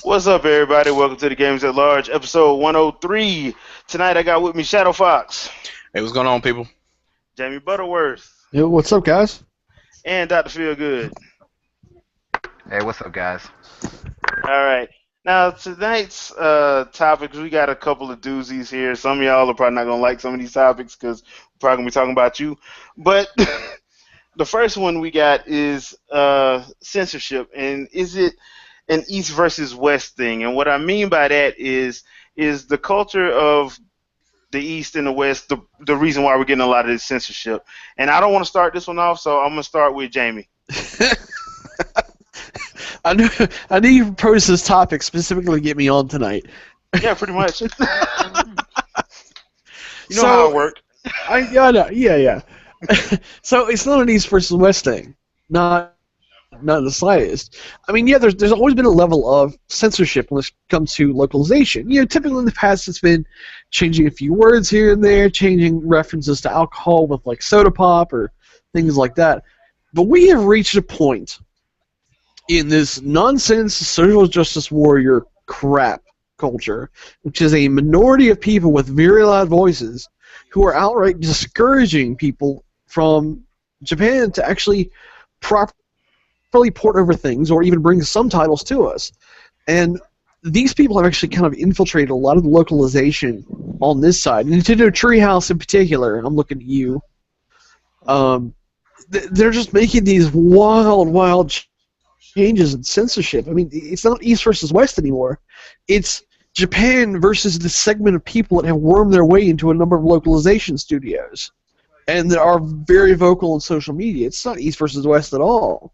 What's up, everybody? Welcome to the Games at Large, episode 103. Tonight I got with me Shadow Fox, Hey, what's going on, people? Jamie Butterworth, Yo, what's up, guys? and Dr. Feelgood. Hey, what's up, guys? All right. Now, tonight's topics, we got a couple of doozies here. Some of y'all are probably not going to like some of these topics because we're probably going to be talking about you. But the first one we got is censorship, and is it an East versus West thing? And what I mean by that is the culture of the East and the West the reason why we're getting a lot of this censorship. And I don't want to start this one off, so I'm going to start with Jamie. I knew you proposed this topic specifically to get me on tonight. Yeah, pretty much. You know So, how it works. I know, yeah. So it's not an East versus West thing, not in the slightest. I mean, yeah, there's always been a level of censorship when it comes to localization. You know, typically in the past it's been changing a few words here and there, changing references to alcohol with like soda pop or things like that. But we have reached a point in this nonsense social justice warrior crap culture, which is a minority of people with very loud voices who are outright discouraging people from Japan to actually properly port over things or even bring some titles to us. And these people have actually kind of infiltrated a lot of the localization on this side. Nintendo Treehouse in particular, and I'm looking at you, they're just making these wild changes in censorship. I mean, it's not East versus West anymore. It's Japan versus the segment of people that have wormed their way into a number of localization studios and that are very vocal on social media. It's not East versus West at all.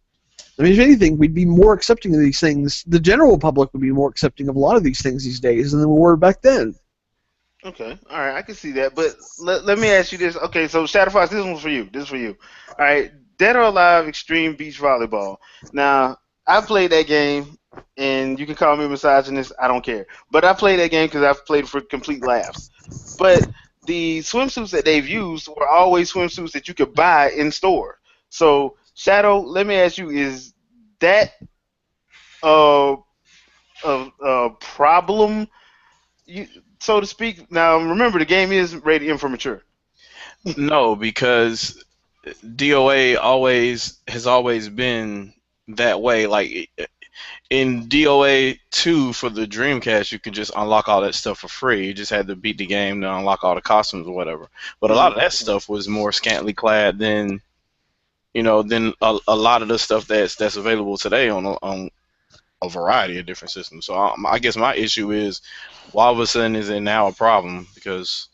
I mean, if anything, we'd be more accepting of these things. The general public would be more accepting of a lot of these things these days than we were back then. Okay, all right, I can see that. But let me ask you this. Okay, so Shadow Fox, this one's for you. This is for you. All right, Dead or Alive Extreme Beach Volleyball. Now, I played that game, and you can call me misogynist. I don't care. But I played that game because I've played for complete laughs. But the swimsuits that they've used were always swimsuits that you could buy in store. So, Shadow, let me ask you: is that a problem, so to speak? Now, remember, the game is rated M for mature. No, because DOA has always been that way. Like in DOA 2 for the Dreamcast, you could just unlock all that stuff for free. You just had to beat the game to unlock all the costumes or whatever. But a lot of that stuff was more scantily clad than a lot of the stuff that's available today on a variety of different systems. So I guess my issue is, why all of a sudden is it now a problem? Because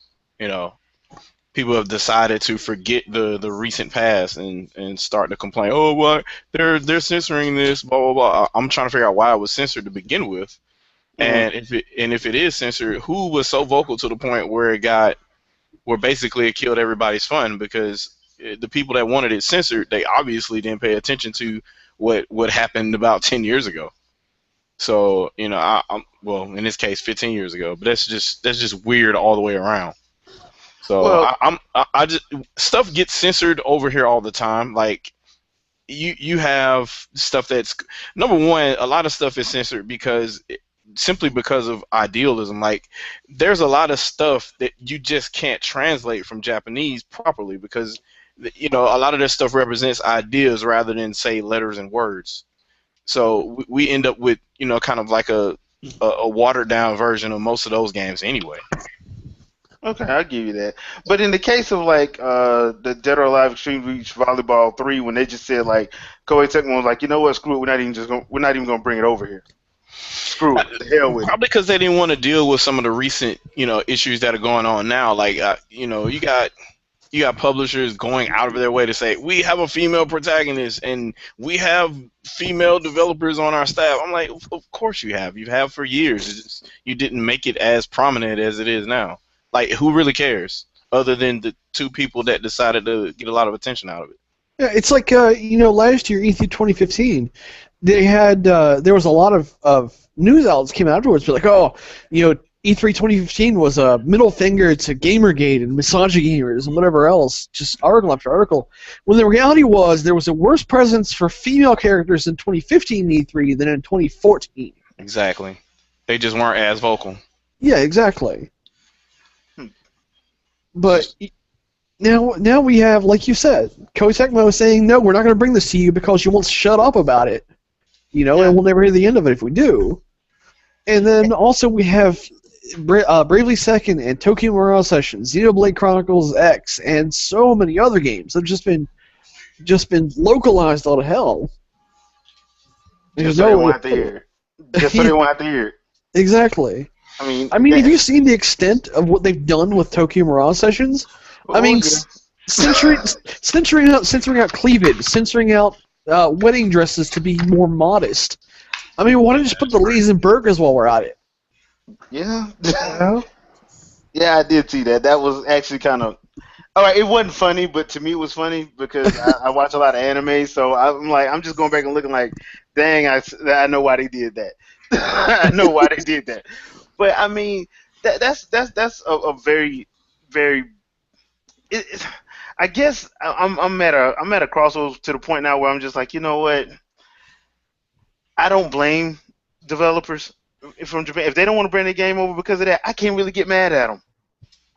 people have decided to forget the recent past and start to complain. Oh, what they're censoring this, blah blah blah. I'm trying to figure out why it was censored to begin with, and if it is censored, who was so vocal to the point where basically it killed everybody's fun? Because the people that wanted it censored, they obviously didn't pay attention to what happened about 10 years ago. So I'm well, in this case 15 years ago, but that's just weird all the way around. So Well, I just, stuff gets censored over here all the time. Like you have stuff that's, number one, a lot of stuff is censored simply because of idealism. Like there's a lot of stuff that you just can't translate from Japanese properly because a lot of this stuff represents ideas rather than, say, letters and words. So we end up with kind of like a watered down version of most of those games anyway. okay, I'll give you that. But in the case of like the Dead or Alive Extreme Beach Volleyball 3, when they just said like Koei Tecmo was like, you know what, screw it, we're not even gonna bring it over here. Screw it, the hell with it. Probably because they didn't want to deal with some of the recent issues that are going on now. Like you got publishers going out of their way to say we have a female protagonist and we have female developers on our staff. I'm like, of course you have. You have for years. It's just, you didn't make it as prominent as it is now. Like, who really cares? Other than the two people that decided to get a lot of attention out of it. Yeah, it's like last year E3 2015, they had there was a lot of news outlets came out afterwards, be like, oh, E3 2015 was a middle finger to Gamergate and misogyny gamers and whatever else, just article after article. When the reality was there was a worse presence for female characters in 2015 E3 than in 2014. Exactly. They just weren't as vocal. Yeah, exactly. Hmm. But now we have, like you said, Koei Tecmo saying, no, we're not going to bring this to you because you won't shut up about it. You know, Yeah. and we'll never hear the end of it if we do. And then also we have Bravely Second and Tokyo Mirage Sessions, Xenoblade Chronicles X, and so many other games that have just been localized out of hell. Just so they won't have to hear it. Just so they won't have to hear it. Exactly. I mean, have you seen the extent of what they've done with Tokyo Mirage Sessions? Censoring out cleavage, censoring out wedding dresses to be more modest. I mean, why don't you just put the ladies in burgers while we're at it? Yeah. Yeah. Yeah, I did see that. That was actually kind of. All right, it wasn't funny, but to me it was funny because I watch a lot of anime, so I'm just going back and looking like, dang, I know why they did that. I know why they did that. But I mean, that's a very, very. I guess I'm at a crossroads to the point now where I'm just like, you know what? I don't blame developers from Japan if they don't want to bring the game over because of that. I can't really get mad at them.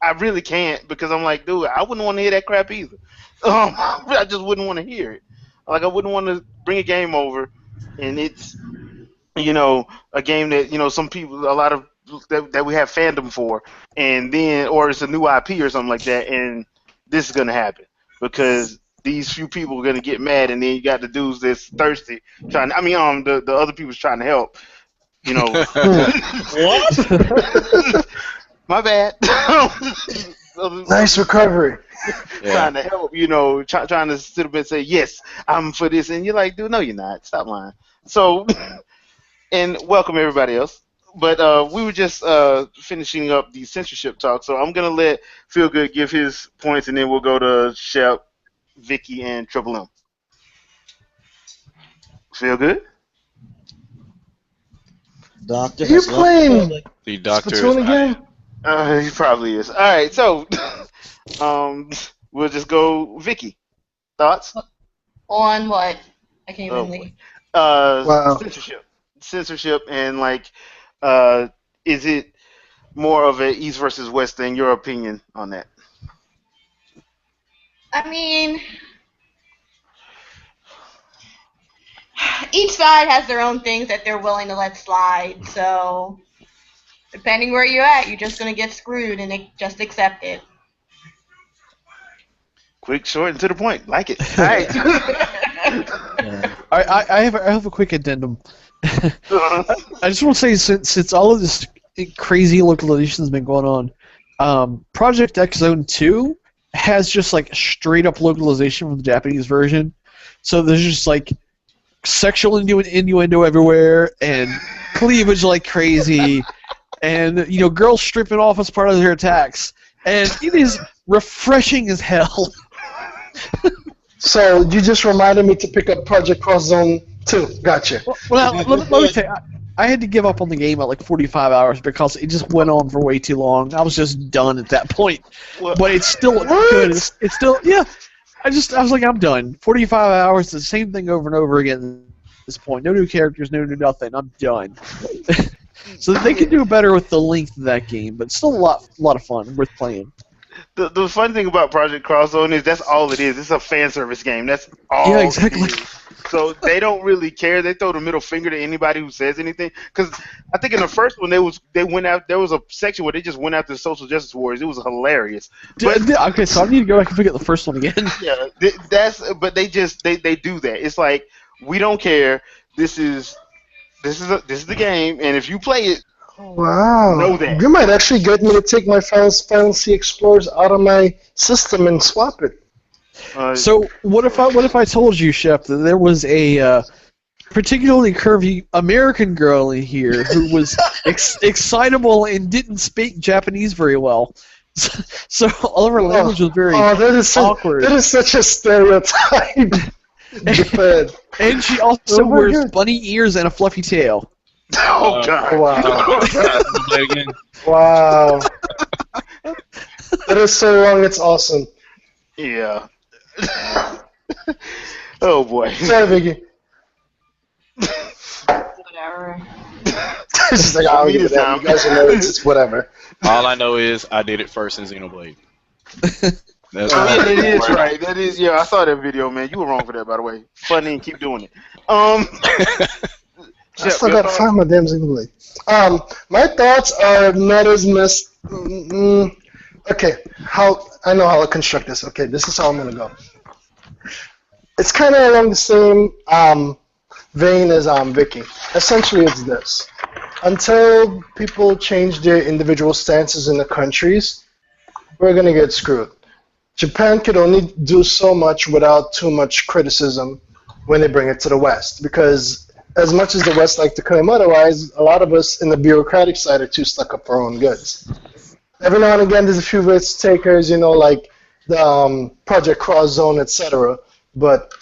I really can't because I'm like, dude, I wouldn't want to hear that crap either. I just wouldn't want to hear it. Like, I wouldn't want to bring a game over, and it's, a game that, some people, a lot of that we have fandom for, and then, or it's a new IP or something like that, and this is going to happen because these few people are going to get mad, and then you got the dudes that's thirsty the other people's trying to help, What? My bad. Nice recovery. Trying to help, trying to sit up and say, yes, I'm for this. And you're like, dude, no, you're not. Stop lying. So, and welcome everybody else. But we were just finishing up the censorship talk. So I'm going to let Feel Good give his points, and then we'll go to Shep, Vicky, and Triple M. Feel Good? Doctor, You playing The doctor Splatoon is again? He probably is. All right, so we'll just go Vicky. Thoughts? On what? I can't Oh, even leave. Wow. Censorship, and is it more of an East versus West thing? Your opinion on that? I mean, each side has their own things that they're willing to let slide. So, depending where you're at, you're just gonna get screwed, and just accept it. Quick, short, and to the point. Like it. All right. I have a quick addendum. I just want to say, since all of this crazy localization has been going on, Project X Zone 2 has just straight up localization from the Japanese version. So there's just sexual innuendo everywhere and cleavage like crazy, and girls stripping off as part of their attacks, and it is refreshing as hell. So you just reminded me to pick up Project Cross Zone 2. Gotcha. Well, let me tell you, I had to give up on the game at 45 hours because it just went on for way too long. I was just done at that point. But it's still good. It's still, yeah. I was like, I'm done. 45 hours, the same thing over and over again at this point. No new characters, no new nothing. I'm done. So they can do better with the length of that game, but still a lot of fun, worth playing. The fun thing about Project Cross Zone is that's all it is. It's a fan service game. That's all. Yeah, exactly. It is. So they don't really care. They throw the middle finger to anybody who says anything. Because I think in the first one there was a section where they just went after social justice warriors. It was hilarious. Okay, so I need to go back and pick up the first one again. Yeah, but they do that. It's like, we don't care. This is the game, and if you play it, Wow. know that. You might actually get me to take my Final Fantasy Explorers out of my system and swap it. So what if I told you, Shep, that there was a particularly curvy American girl in here who was excitable and didn't speak Japanese very well? So all of her language was very awkward. That is such a stereotype. Japan. And she also wears bunny ears and a fluffy tail. Oh God! Wow! Wow! That is so wrong. It's awesome. Yeah. Oh boy. Sorry, Vicky. Whatever. It's just like, I'll Me give it this that. time. You guys know it's whatever. All I know is I did it first in Xenoblade. That's Oh, yeah, all. that is right. That is, yeah, I saw that video, man. You were wrong for that, by the way. Funny and keep doing it. I Shep, still your gotta thoughts? find my damn Xenoblade. My thoughts are not as okay, I know how to construct this. Okay, this is how I'm gonna go. It's kind of along the same vein as Vicky. Essentially, it's this: until people change their individual stances in the countries, we're gonna get screwed. Japan could only do so much without too much criticism when they bring it to the West, because as much as the West like to claim otherwise, a lot of us in the bureaucratic side are too stuck up for our own goods. Every now and again, there's a few risk takers, like the Project Cross Zone, etc. But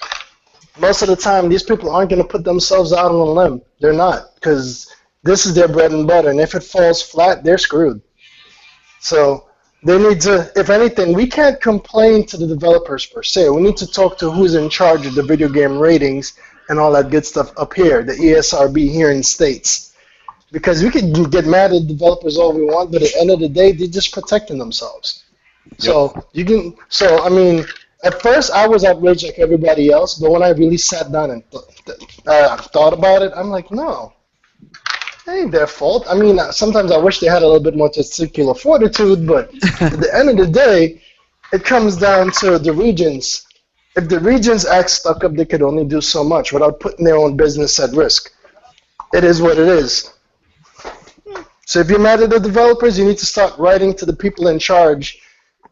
most of the time, these people aren't going to put themselves out on a limb. They're not, because this is their bread and butter, and if it falls flat, they're screwed. So they need to, if anything, we can't complain to the developers per se. We need to talk to who's in charge of the video game ratings and all that good stuff up here, the ESRB here in the States. Because we can get mad at developers all we want, but at the end of the day, they're just protecting themselves. So I mean, at first I was outraged like everybody else, but when I really sat down and thought about it, I'm like, no, it ain't their fault. I mean, sometimes I wish they had a little bit more testicular fortitude, but at the end of the day, it comes down to the regions. If the regions act stuck up, they could only do so much without putting their own business at risk. It is what it is. So if you're mad at the developers, you need to start writing to the people in charge,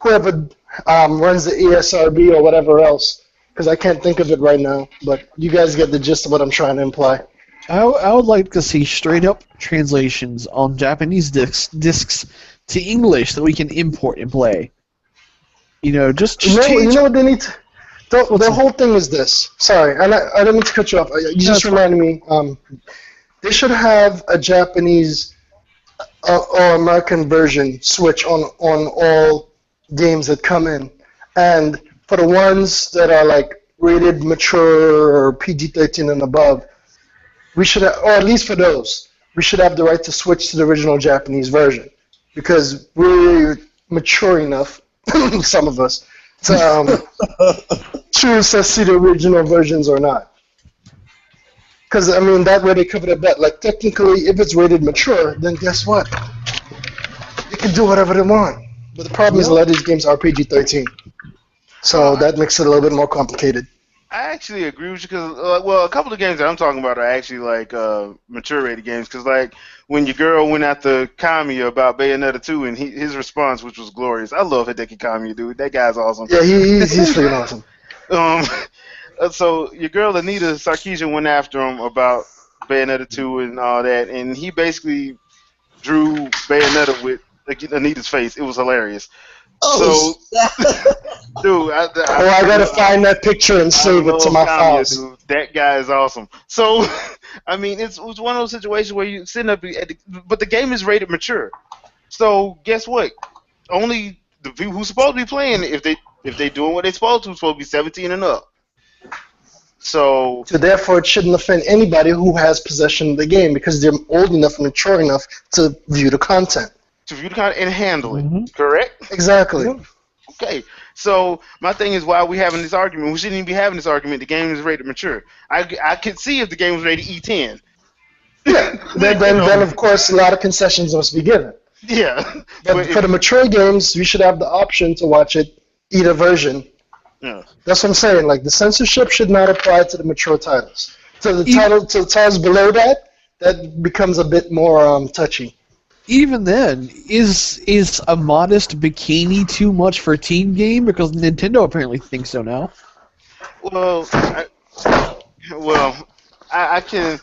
whoever runs the ESRB or whatever else, because I can't think of it right now, but you guys get the gist of what I'm trying to imply. I would like to see straight-up translations on Japanese discs to English that we can import and play. Just change. You know what they need to... The whole thing is this. Sorry, I don't mean to cut you off. You just reminded me. They should have a Japanese or American version switch on all games that come in. And for the ones that are like rated mature or PG-13 and above, we should have, or at least for those, we should have the right to switch to the original Japanese version. Because we're mature enough, some of us, to choose to see the original versions or not. Because, I mean, that way they cover their bet. Like, technically, if it's rated mature, then guess what? They can do whatever they want. But the problem is a lot of these games are PG-13. So that makes it a little bit more complicated. I actually agree with you because, well, a couple of games that I'm talking about are actually like mature rated games. Because, like, when your girl went after Kamiya about Bayonetta 2 and his response, which was glorious. I love Hideki Kamiya, dude. That guy's awesome. Yeah, he's freaking awesome. So your girl Anita Sarkeesian went after him about Bayonetta 2 and all that, and he basically drew Bayonetta with Anita's face. It was hilarious. Oh, so, dude, I gotta find that picture and save it to my files. Dude. That guy is awesome. So, I mean, it's one of those situations where you sitting up, but the game is rated mature. So, guess what? Only the people who's supposed to be playing, if they doing what they're supposed to be 17 and up. So therefore, it shouldn't offend anybody who has possession of the game because they're old enough and mature enough to view the content. And handle it, correct? Exactly. Okay. So my thing is, why are we having this argument? We shouldn't even be having this argument. The game is rated mature. I could see if the game was rated E10. Yeah. then of course a lot of concessions must be given. Yeah. But for the mature games, you should have the option to watch it either version. Yeah. That's what I'm saying. Like, the censorship should not apply to the mature titles. To the titles below that becomes a bit more touchy. Even then, is a modest bikini too much for a teen game? Because Nintendo apparently thinks so now. Well, I think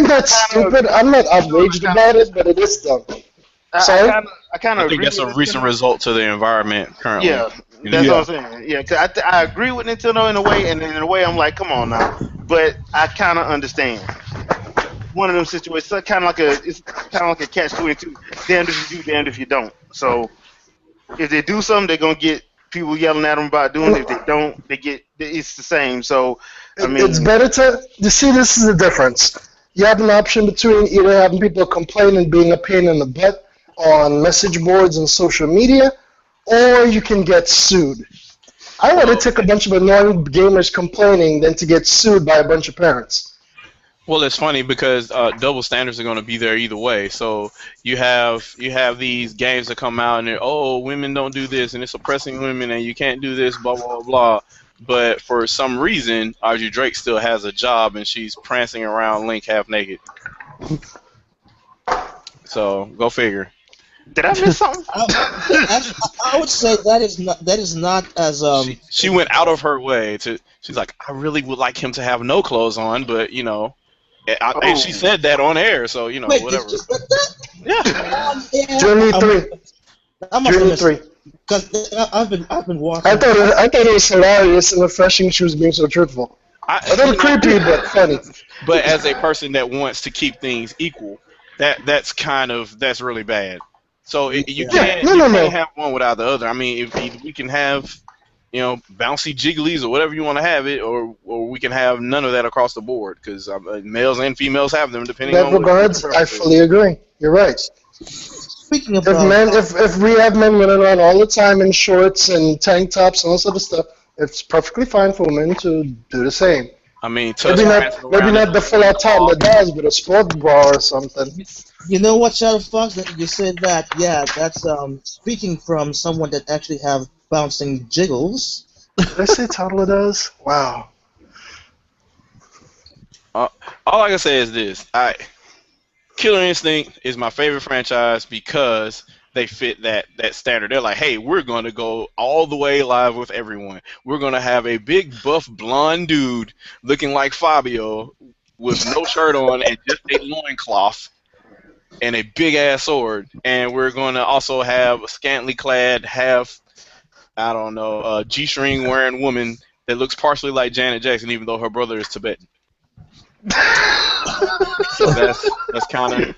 that's stupid. I'm not outraged about it, but it is dumb. I think that's a recent result to the environment currently. Yeah, that's what I'm saying. Yeah, 'cause I agree with Nintendo in a way, and in a way I'm like, come on now. But I kind of understand. One of them situations, it's kind of like a catch-22. Damned if you do, damned if you don't. So if they do something, they're gonna get people yelling at them about doing it. If they don't, it's the same. So I mean, it's better to see. This is the difference. you have an option between either having people complain and being a pain in the butt on message boards and social media, or you can get sued. I would have took a bunch of annoying gamers complaining than to get sued by a bunch of parents. Well, it's funny because double standards are going to be there either way. So you have these games that come out and they're, oh, women don't do this and it's oppressing women and you can't do this, blah blah blah. But for some reason, Audrey Drake still has a job and she's prancing around Link half naked. So go figure. Did I miss something? I would say that is not as She went out of her way to. She's like, I really would like him to have no clothes on, but you know, and she said that on air, so you know, Wait, whatever. did you say that? Yeah. Journey 3. I must have Journey missed 3. because I've been watching. I thought it was hilarious and refreshing she was being so truthful. A little creepy, but funny. But as a person that wants to keep things equal, that's really bad. So you can't have one without the other. I mean, if we can have, you know, bouncy jigglies or whatever you want to have it, or we can have none of that across the board because males and females have them depending In on. that regards, I fully agree. You're right. Speaking of If we have men running around all the time in shorts and tank tops and all this other stuff, it's perfectly fine for women to do the same. I mean, maybe not the full-out toddler does, but a sport bra or something. You know what, Shadow Fox? That you said that. Yeah, that's speaking from someone that actually have bouncing jiggles. Did I say toddler does? Wow. All I can say is this: Killer Instinct is my favorite franchise because they fit that standard. They're like, hey, we're going to go all the way live with everyone. We're going to have a big, buff, blonde dude looking like Fabio with no shirt on and just a loincloth and a big-ass sword. And we're going to also have a scantily clad, G-string wearing woman that looks partially like Janet Jackson, even though her brother is Tibetan. So that's kind of...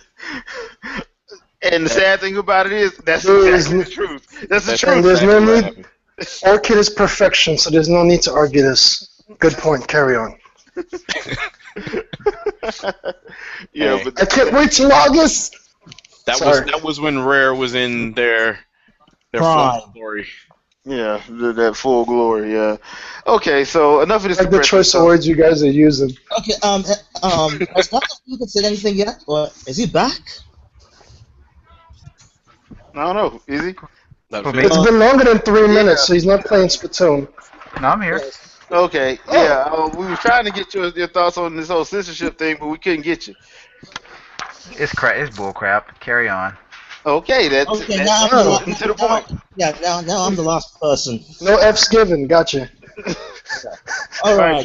And the sad thing about it is, that's exactly the truth. That's the truth. There's no need. Orchid is perfection, so there's no need to argue this. Good point. Carry on. Yeah, but I can't wait till August. That was when Rare was in their full glory. Yeah, that full glory. Yeah. Okay, so enough of this. Like the choice of words you guys are using. Okay. Has Dr. Stupid said anything yet, or is he back? I don't know. Is he? It's been longer than 3 minutes, so he's not playing Splatoon. No, I'm here. Okay. Yeah. We were trying to get your thoughts on this whole censorship thing, but we couldn't get you. It's bullcrap. Carry on. Okay. That's now to the point. Yeah. Now I'm the last person. No F's given. Gotcha. All right.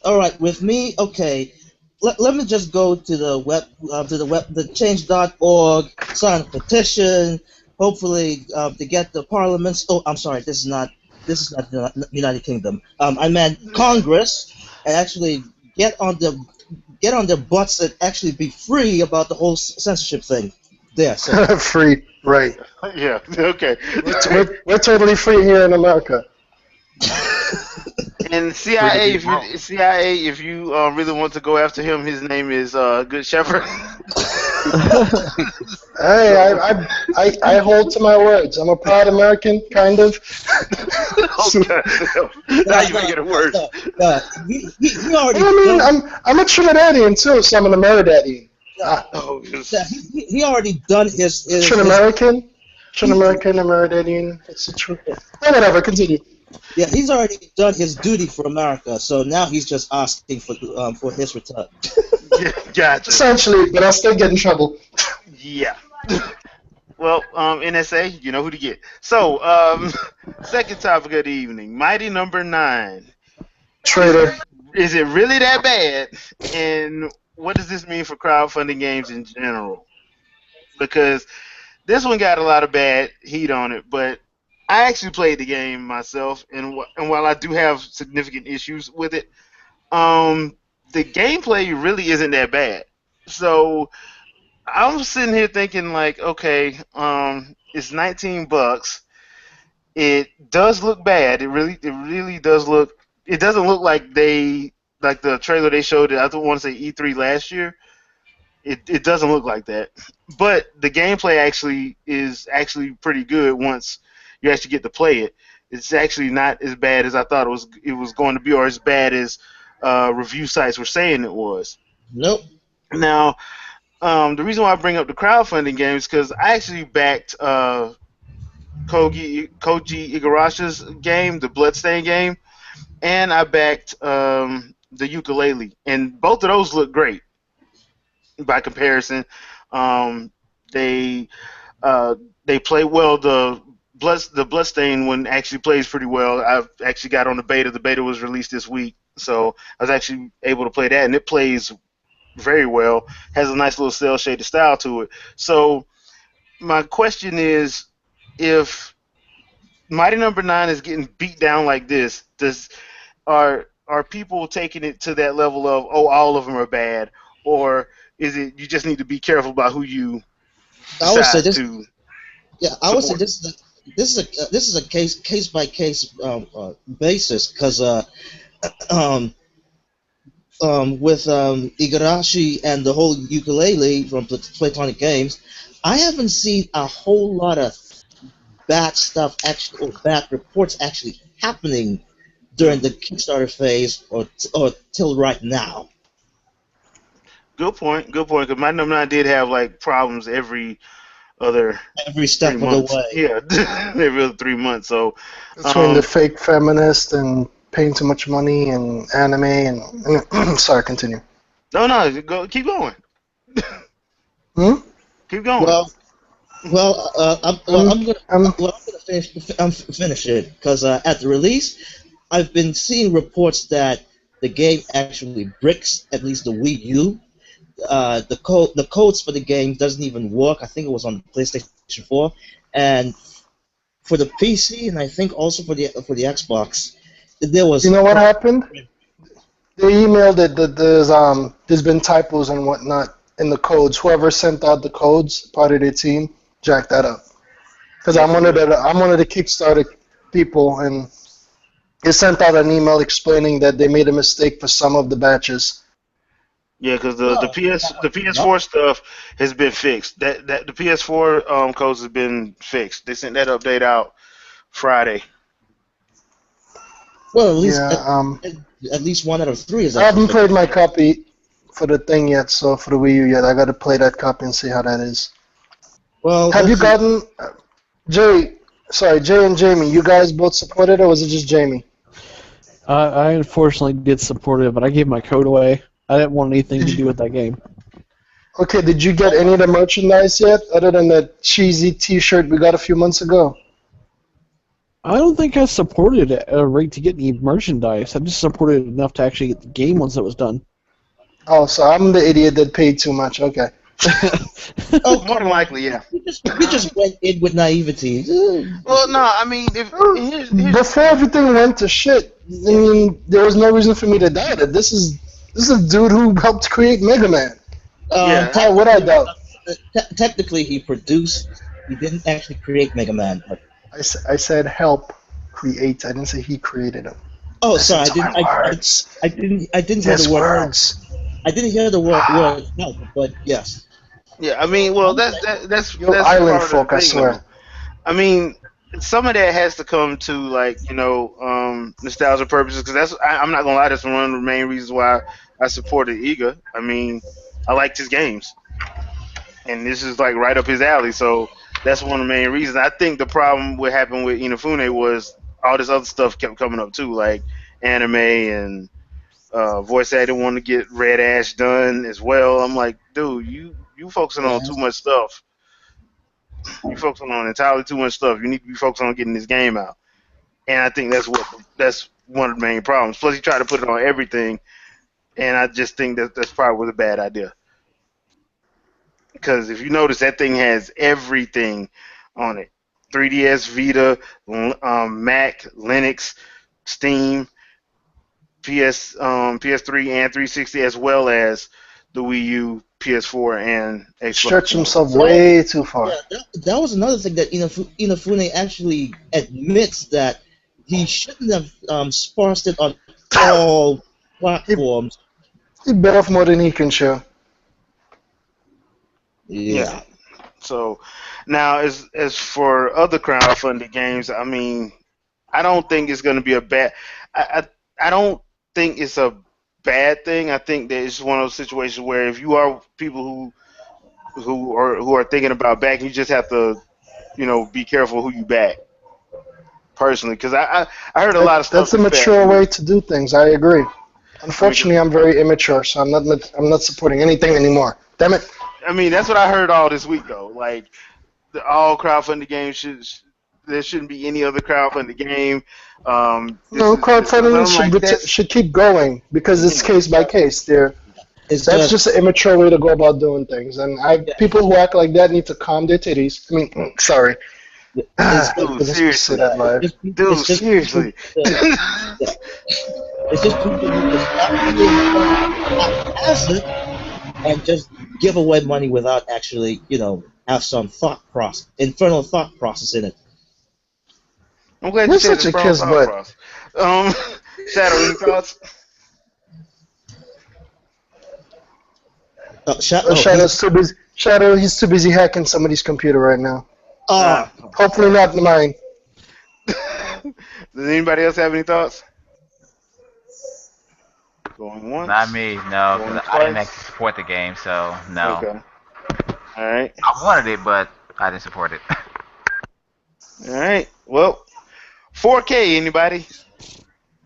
All right. With me, okay. Let me just go to the web, the change.org, sign a petition, hopefully to get the parliaments. Oh, I'm sorry, this is not the United Kingdom. I meant Congress, and actually get on their butts and actually be free about the whole censorship thing. There, so. Free, right? Yeah. Okay. We're totally free here in America. And CIA, if you really want to go after him, his name is Good Shepherd. Hey, I hold to my words. I'm a proud American, kind of. Okay. Now you make it worse. He already. I mean, I'm a Trinidadian too, so I'm an Ameridadian. He already done his Trin-American, Ameridadian. It's the truth. Whatever. Continue. Yeah, he's already done his duty for America, so now he's just asking for his return. Gotcha. Essentially, but I'll still get in trouble. Yeah. Well, NSA, you know who to get. So, second topic of the evening, Mighty Number 9. Traitor. Is it really that bad? And what does this mean for crowdfunding games in general? Because this one got a lot of bad heat on it, but I actually played the game myself, and while I do have significant issues with it, the gameplay really isn't that bad. So I'm sitting here thinking, like, okay, it's $19. It does look bad. It really does look. It doesn't look like they like the trailer they showed, I don't want to say E3 last year. It doesn't look like that, but the gameplay is actually pretty good once you actually get to play it. It's actually not as bad as I thought it was going to be, or as bad as review sites were saying it was. Nope. Now, the reason why I bring up the crowdfunding game is because I actually backed Koji Igarashi's game, the Bloodstain game, and I backed the Yooka-Laylee, and both of those look great by comparison. They play well. The Bloodstain one actually plays pretty well. I've actually got on the beta. The beta was released this week, so I was actually able to play that, and it plays very well. Has a nice little cel shaded style to it. So my question is, if Mighty Number 9 is getting beat down like this, are people taking it to that level of, oh, all of them are bad, or is it you just need to be careful about who you decide to? Yeah, I would say this is a case by case basis, because with Igarashi and the whole Yooka-Laylee from Playtonic Games, I haven't seen a whole lot of bad stuff actually, or bad reports actually happening during the Kickstarter phase or till right now. Good point. Because Mighty Number 9 did have like problems every step of the way. Yeah, every other 3 months. So between the fake feminist and paying too much money and anime and sorry, continue. No, keep going. Keep going. I'm gonna finish it, because at the release, I've been seeing reports that the game actually bricks at least the Wii U. The codes for the game doesn't even work. I think it was on PlayStation 4, and for the PC, and I think also for the Xbox, there was. You know what happened? They emailed it that there's been typos and whatnot in the codes. Whoever sent out the codes, part of their team, jacked that up. Because I'm one of the Kickstarter people, and they sent out an email explaining that they made a mistake for some of the batches. Yeah, because the PS4 stuff has been fixed. That the PS4 codes have been fixed. They sent that update out Friday. Well, at least 1 out of 3 is. I haven't played my copy for the thing yet, so for the Wii U yet. I got to play that copy and see how that is. Well, have you gotten Jay and Jamie? You guys both supported it, or was it just Jamie? I unfortunately did support it, but I gave my code away. I didn't want anything to do with that game. Okay, did you get any of the merchandise yet, other than that cheesy T-shirt we got a few months ago? I don't think I supported it at a rate to get any merchandise. I just supported it enough to actually get the game once it was done. Oh, so I'm the idiot that paid too much. Okay. Oh, more than likely, yeah. You just went in with naivety. Well, no, I mean, before everything went to shit, I mean, there was no reason for me to doubt it. This is a dude who helped create Mega Man. How would I doubt? Technically, he produced. He didn't actually create Mega Man. But I said help create. I didn't say he created him. Oh, sorry. I didn't hear the words. I didn't hear the word help, but yes. Yeah, I mean, well, that's island folk, I swear. I mean, some of that has to come to nostalgia purposes, because I'm not gonna lie, that's one of the main reasons why I supported Iga. I mean, I liked his games, and this is like right up his alley. So that's one of the main reasons. I think the problem what happened with Inafune was all this other stuff kept coming up too, like anime and voice acting wanted to get Red Ash done as well. I'm like, dude, you focusing on too much stuff. You focusing on entirely too much stuff. You need to be focused on getting this game out. And I think that's one of the main problems. Plus, he tried to put it on everything, and I just think that's probably a bad idea. Because if you notice, that thing has everything on it: 3DS, Vita, Mac, Linux, Steam, PS3 and 360, as well as the Wii U, PS4, and Xbox. Stretch himself way too far. Yeah, that was another thing that Inafune actually admits, that he shouldn't have sparsed it on all platforms. He bit off more than he can chew. Yeah. So now, as for other crowdfunded games, I mean, I don't think it's going to be a bad. I don't think it's a bad thing. I think that it's one of those situations where if you are people who are thinking about backing, you just have to be careful who you back personally. Because I heard a lot of stuff. That's a mature way to do things. I agree. Unfortunately, I'm very immature, so I'm not supporting anything anymore. Damn it. I mean, that's what I heard all this week though. Like all crowdfunded games there shouldn't be any other crowdfunded game. No, crowdfunding should keep going because it's case by case. That's just an immature way to go about doing things, and people who act like that need to calm their titties. I mean, sorry. Dude, seriously. Dude, seriously. It's just people who just haphazard and just give away money without actually, have some internal thought process in it. I'm glad You're you said such this a kiss butt. Shadow, any thoughts? Shadow's too busy. Shadow, he's too busy hacking somebody's computer right now. Hopefully not mine. Does anybody else have any thoughts? Going once? Not me, no. Going 'Cause I twice? didn't actually support the game, so no. Okay. All right. I wanted it, but I didn't support it. All right. Well, 4K. Anybody?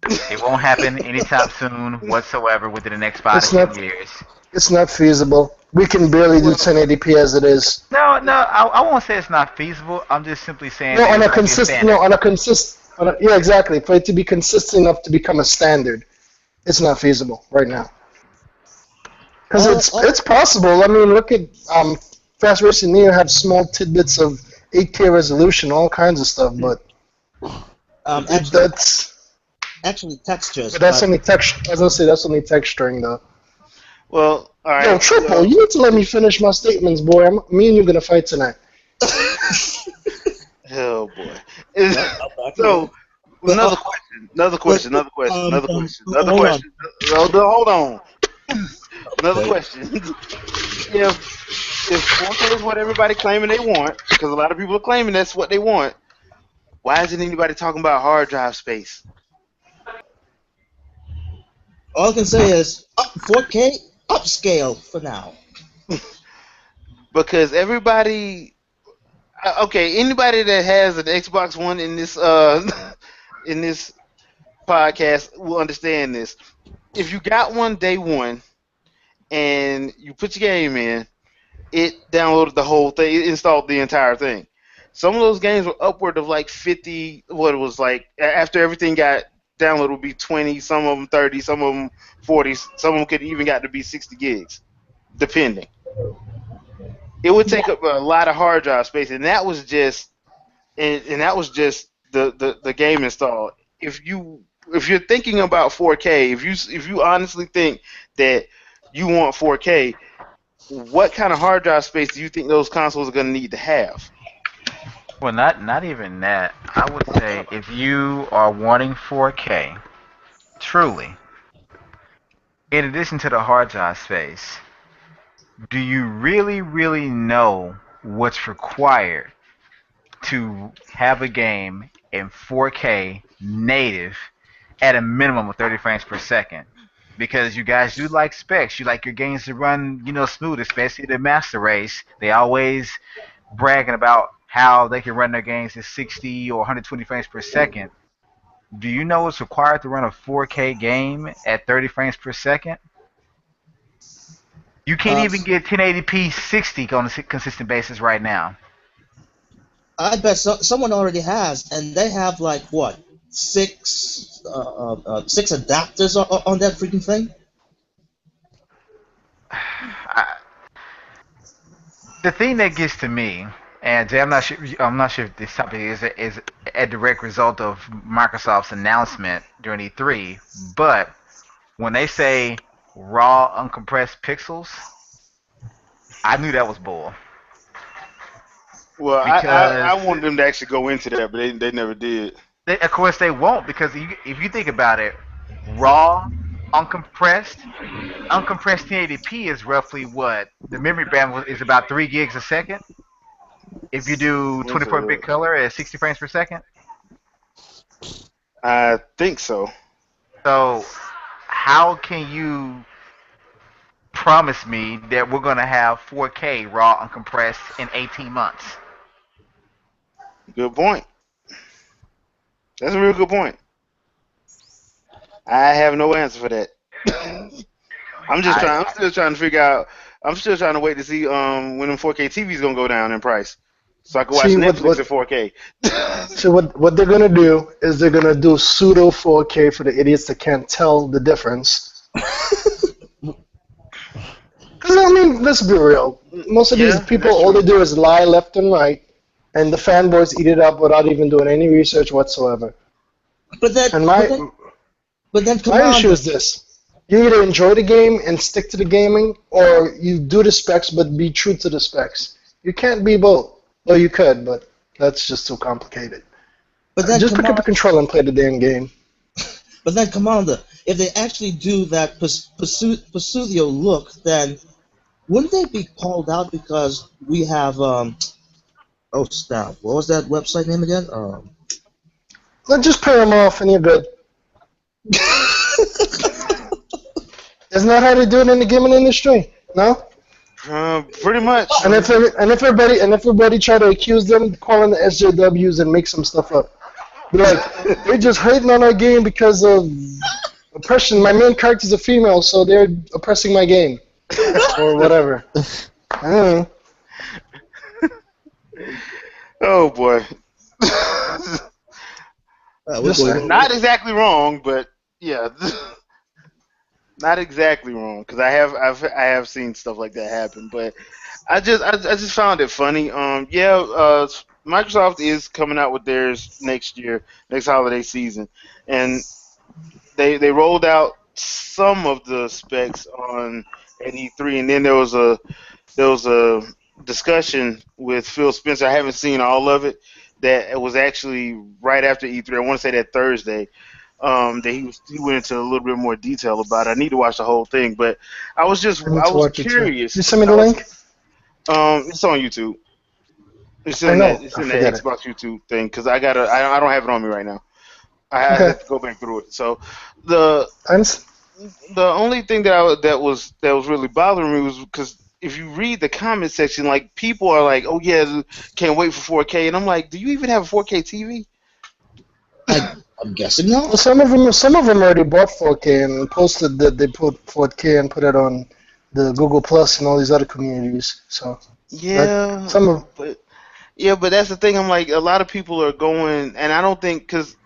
It won't happen anytime soon whatsoever within the next 5 It's to 10 not- years. It's not feasible. We can barely do 1080p as it is. No, I won't say it's not feasible. I'm just simply saying. No, there's on a gonna be consistent. standard. No, on a consistent. Yeah, exactly. For it to be consistent enough to become a standard, it's not feasible right now. Because it's possible. I mean, look at Fast Racing Neo have small tidbits of 8K resolution, all kinds of stuff, but Actually textures. that's only text. I was gonna say that's only texturing though. Well, all right. Yo, Triple, you need to let me finish my statements, boy. Me and you gonna fight tonight. Oh boy. So another question. Hold on. Another question. If 4K is what everybody claiming they want, because a lot of people are claiming that's what they want, why isn't anybody talking about hard drive space? All I can say is 4K upscale for now. Because everybody, anybody that has an Xbox One in this in this podcast will understand this. If you got one day one and you put your game in, it downloaded the whole thing, it installed the entire thing. Some of those games were upward of like 50, what it was like, after everything got downloaded would be 20, some of them 30, some of them 40, some of them could even got to be 60 gigs, depending. It would take up a lot of hard drive space, and that was just the game install. If you're thinking about 4K, if you honestly think that you want 4K, what kind of hard drive space do you think those consoles are going to need to have? Well, not even that. I would say if you are wanting 4K, truly, in addition to the hard drive space, do you really, really know what's required to have a game in 4K native at a minimum of 30 frames per second? Because you guys do like specs. You like your games to run, smooth, especially the Master Race. They always bragging about how they can run their games at 60 or 120 frames per second. Do you know what's required to run a 4K game at 30 frames per second? You can't even get 1080p 60 on a consistent basis right now. I bet someone already has, and they have like what, six adapters on that freaking thing. The thing that gets to me, and Jay, I'm not sure if this topic is a direct result of Microsoft's announcement during E3, but when they say raw uncompressed pixels, I knew that was bull. Well, I wanted them to actually go into that, but they never did. Of course they won't, because if you think about it, raw uncompressed. Uncompressed 1080p is roughly what the memory bandwidth is about 3 gigs a second. If you do What's 24-bit color at 60 frames per second. I think so. So, how can you promise me that we're gonna have 4K raw uncompressed in 18 months? Good point. That's a real good point. I have no answer for that. I'm still trying to figure out. I'm still trying to wait to see when them 4K TVs gonna go down in price, so I can watch Netflix at 4K. So what they're gonna do is they're gonna do pseudo 4K for the idiots that can't tell the difference. Because I mean, let's be real. Most of these people, all they do is lie left and right, and the fanboys eat it up without even doing any research whatsoever. But then, my issue is this. You either enjoy the game and stick to the gaming, or you do the specs but be true to the specs. You can't be both. Well, you could, but that's just too complicated. But then just pick up a controller and play the damn game. But then, Commander, if they actually do that Pursudio look, then wouldn't they be called out because we have oh snap, what was that website name again? Let's just pay them off and you're good. Isn't that how they do it in the gaming industry? No? Pretty much. And if everybody try to accuse them, calling the SJWs and make some stuff up. Be like, they're just hating on our game because of oppression. My main character's a female, so they're oppressing my game. Or whatever. I don't know. Oh boy. Not exactly wrong, but yeah. Not exactly wrong, because I have seen stuff like that happen, but I just found it funny. Microsoft is coming out with theirs next holiday season, and they rolled out some of the specs at E3, and then there was a discussion with Phil Spencer. I haven't seen all of it. That it was actually right after E3. I want to say that Thursday. That he went into a little bit more detail about it. I need to watch the whole thing, but I was curious. You send me the link? It's on YouTube. It's in that Xbox YouTube thing because I don't have it on me right now. I have to go back through it. So the only thing that was really bothering me was because if you read the comment section, like people are like, "Oh yeah, can't wait for 4K," and I'm like, "Do you even have a 4K TV?" I'm guessing no. Well, some of them already bought 4K and posted that they put 4K and put it on the Google Plus and all these other communities. So yeah, but that's the thing. I'm like, a lot of people are going, and I don't think because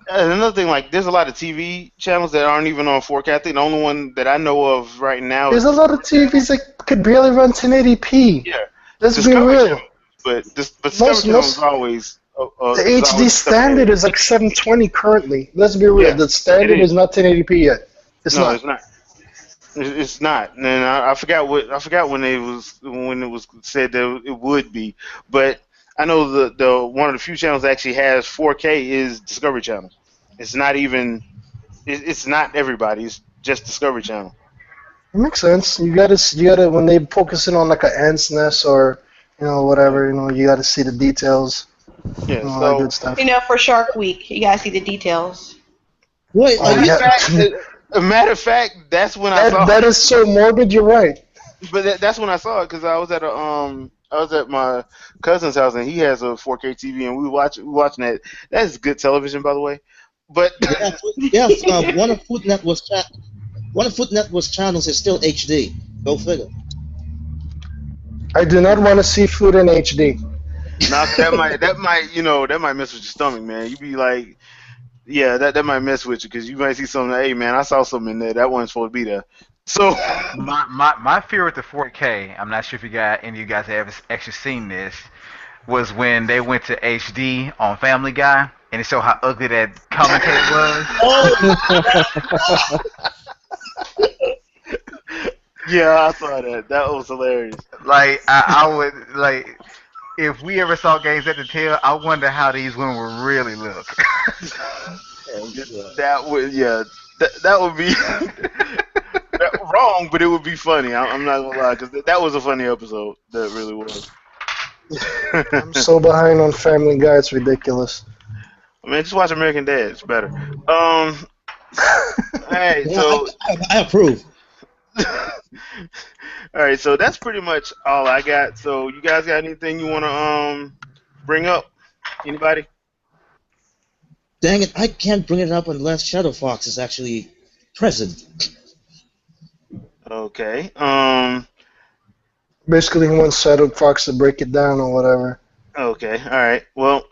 another thing, like, there's a lot of TV channels that aren't even on 4K. I think the only one that I know of right now there's a lot of TVs that could barely run 1080p. Yeah, let's be real. But Discovery Channel is always. The HD standard is like 720 currently. Let's be real. The standard is not 1080p yet. It's not. It's not. And I forgot when it was said that it would be. But I know the one of the few channels that actually has 4K is Discovery Channel. It's not even. It's not everybody. It's just Discovery Channel. It makes sense. You gotta when they focusing on like an ant's nest or whatever, you gotta see the details. Yeah, so good stuff. For Shark Week, you gotta see the details. Wait, a matter of fact, that's when I saw that is so morbid. You're right. But that's when I saw it because I was at my cousin's house and he has a 4K TV and we watching that. That is good television, by the way. But yes, one of Food Network's channels is still HD. Go figure. I do not want to see food in HD. Nah, that might mess with your stomach, man. You be like, yeah, that might mess with you because you might see something. Hey, man, I saw something in there. That wasn't supposed to be there. So my fear with the 4K, I'm not sure if any of you guys have actually seen this, was when they went to HD on Family Guy and it showed how ugly that commentator was. Yeah, I saw that. That was hilarious. Like I would like. If we ever saw games at the tail, I wonder how these women would really look. That would be wrong, but it would be funny. I'm not gonna lie, because that was a funny episode. That really was. I'm so behind on Family Guy, it's ridiculous. Man, just watch American Dad. It's better. Alright, Yeah, so I approve. alright, so that's pretty much all I got. So you guys got anything you wanna bring up? Anybody? Dang it, I can't bring it up unless Shadow Fox is actually present. Okay. Basically, he wants Shadow Fox to break it down or whatever. Okay. All right. Well,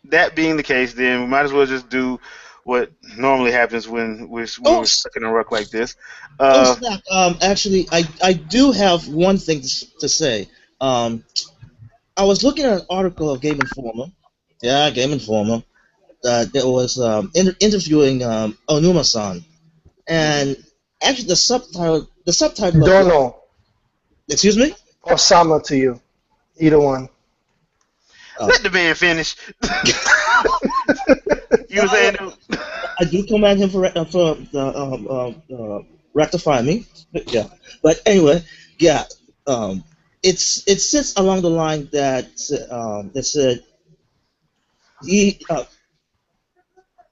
that being the case, then we might as well just do what normally happens when we're stuck in a ruck like this. Oh snap! Actually, I do have one thing to say. I was looking at an article of Game Informer. Yeah, Game Informer. That was interviewing Onuma-san, and actually the subtitle. Dono. Excuse me. Or Sama to you. Either one. Let the man finish. You were saying? I do commend him for rectifying me. Yeah, but anyway, yeah. It sits along the line that said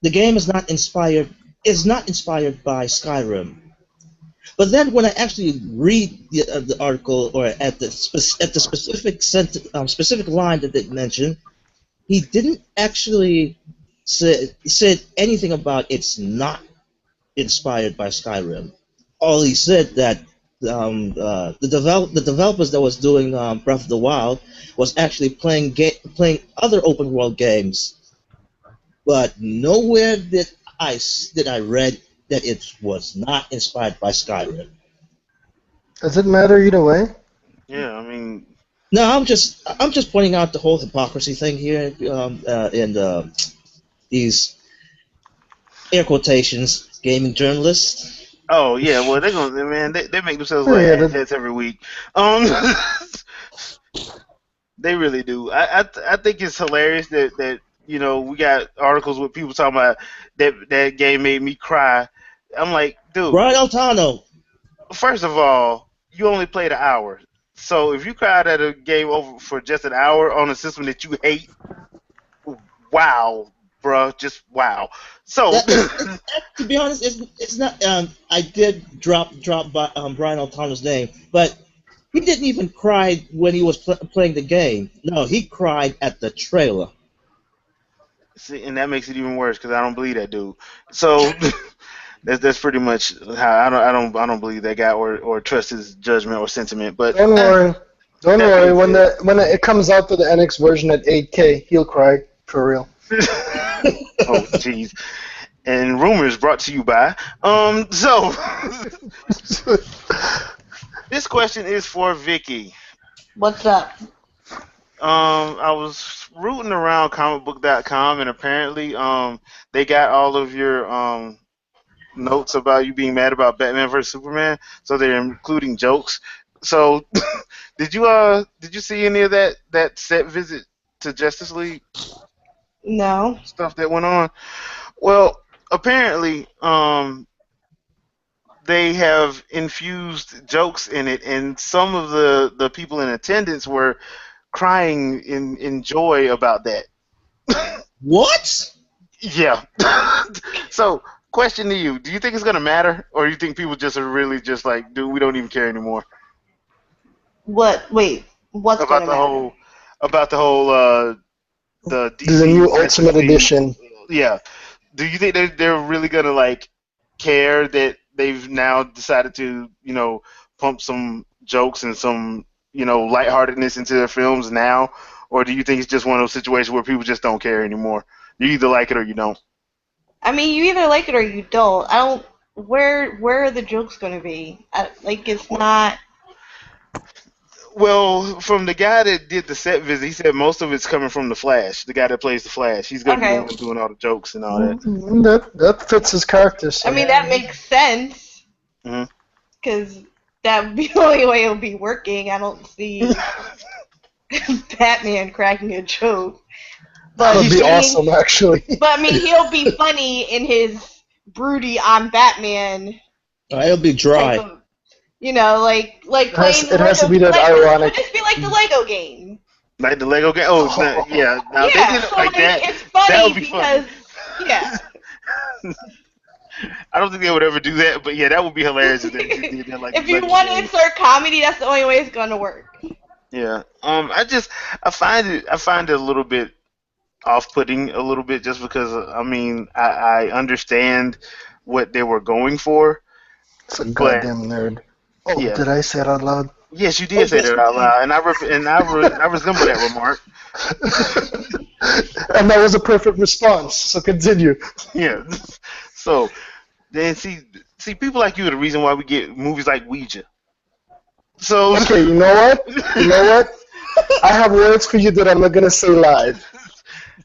the game is not inspired by Skyrim. But then when I actually read the article or at the specific line that they mentioned, he didn't actually said anything about it's not inspired by Skyrim. All he said that the developers that was doing Breath of the Wild was actually playing other open world games, but nowhere did I read that it was not inspired by Skyrim. Does it matter either way? Yeah, I mean. No, I'm just pointing out the whole hypocrisy thing here in these air quotations gaming journalists. Oh yeah, well they're gonna they make themselves heads every week. They really do. I think it's hilarious that we got articles with people talking about that game made me cry. I'm like, dude. Brian Altano. First of all, you only played an hour. So if you cried at a game over for just an hour on a system that you hate, wow, bruh, just wow. So to be honest, it's not. I did drop Brian Altano's name, but he didn't even cry when he was playing the game. No, he cried at the trailer. See, and that makes it even worse because I don't believe that dude. So. That's pretty much how I don't believe that guy or trust his judgment or sentiment. But don't worry. When it comes out to the NX version at 8K, he'll cry for real. Oh jeez. And rumors brought to you by so this question is for Vicky. What's up? I was rooting around comicbook.com and apparently they got all of your notes about you being mad about Batman vs Superman, so they're including jokes. So, did you see any of that set visit to Justice League? No. Stuff that went on. Well, apparently, they have infused jokes in it, and some of the people in attendance were crying in joy about that. What? Yeah. So. Question to you: do you think it's gonna matter, or do you think people just are really just like, dude, we don't even care anymore? What? Wait, what's about the whole the DC the new Ultimate Edition? Yeah. Do you think they're really gonna like care that they've now decided to pump some jokes and some lightheartedness into their films now, or do you think it's just one of those situations where people just don't care anymore? You either like it or you don't. I mean, you either like it or you don't. I don't. Where are the jokes going to be? It's not. Well, from the guy that did the set visit, he said most of it's coming from the Flash. The guy that plays the Flash, he's going to be the one doing all the jokes and all that. That fits his character. So. I mean, that makes sense. Because that would be the only way it would be working. I don't see Batman cracking a joke. That would be awesome, actually. But I mean, he'll be funny in his broody I'm Batman It'll be type dry. of, like playing It has to be that Lego, ironic. It would just be like the Lego game. Like the Lego game. Oh, yeah. Now if they Yeah, did it so like that. it's funny That would be because funny. yeah. I don't think they would ever do that, but yeah, that would be hilarious if they did that. Like If you Lego want to game. insert comedy, that's the only way it's gonna work. Yeah. I find it a little bit off-putting a little bit just because I understand what they were going for. It's a goddamn nerd. Oh, yeah. Did I say it out loud? Yes, you did say that out loud, and I resemble that remark. And that was a perfect response. So continue. Yeah. So then see people like you are the reason why we get movies like Ouija. So Okay, you know what? I have words for you that I'm not gonna say live.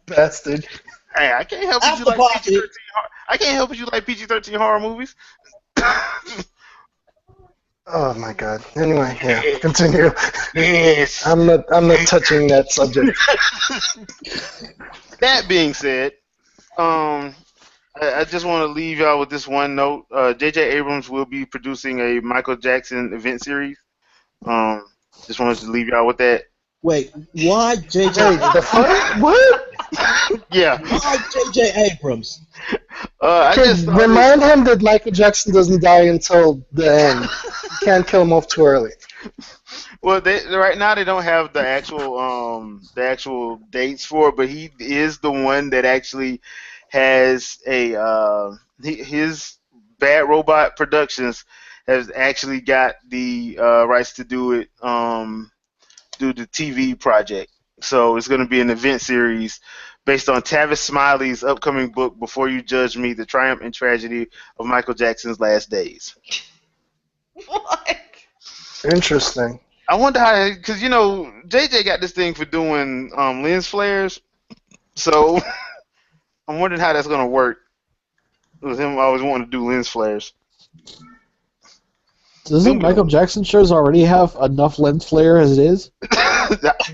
Bastard. Hey, I can't help After you like party. PG-13 horror. I can't help you like PG-13 horror movies. Oh my god. Anyway, yeah, continue. Yes. I'm not touching that subject. That being said, I just want to leave y'all with this one note. J.J. Abrams will be producing a Michael Jackson event series. Just wanted to leave y'all with that. Wait, why JJ? Wait, the fuck? What? Yeah. Why JJ Abrams? Okay, remind him that Michael Jackson doesn't die until the end. You can't kill him off too early. Well, right now they don't have the actual dates for it, but he is the one that actually has his Bad Robot Productions has actually got the rights to do it, do the TV project. So it's going to be an event series based on Tavis Smiley's upcoming book, Before You Judge Me, The Triumph and Tragedy of Michael Jackson's Last Days. What? Interesting. I wonder how, because, JJ got this thing for doing lens flares, so I'm wondering how that's going to work with him always wanting to do lens flares. Doesn't Michael Jackson shows already have enough lens flare as it is?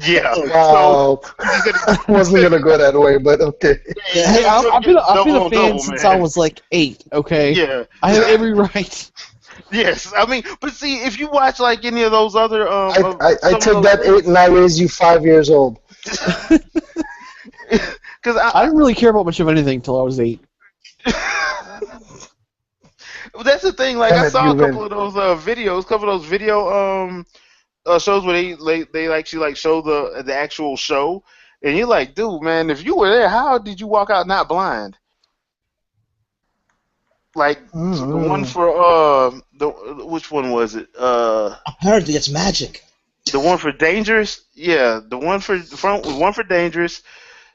Yeah. Wow. I wasn't going to go that way, but okay. Hey, I've been a fan double, since man. I was like 8, okay? Yeah. I have every right. Yes. But see, if you watch like any of those other... I took that 8 and I raised you 5 years old. Because I didn't really care about much of anything until I was 8. Well, that's the thing. Like, Damn I it, saw you a couple of those video shows where they actually like show the actual show, and you're like, dude, man, if you were there, how did you walk out not blind? Like the one for which one was it? Apparently, it's magic. The one for Dangerous, yeah, the one for Dangerous.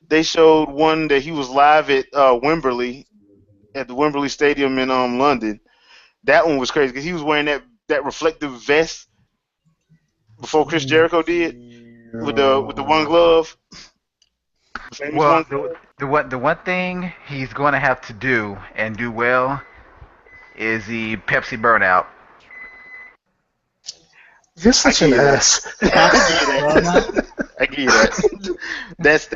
They showed one that he was live at Wembley, at the Wembley Stadium in London. That one was crazy because he was wearing that reflective vest before Chris Jericho did with the one glove. Well, the one thing he's going to have to do and do well is the Pepsi burnout. You're such an ass. I get you that. That's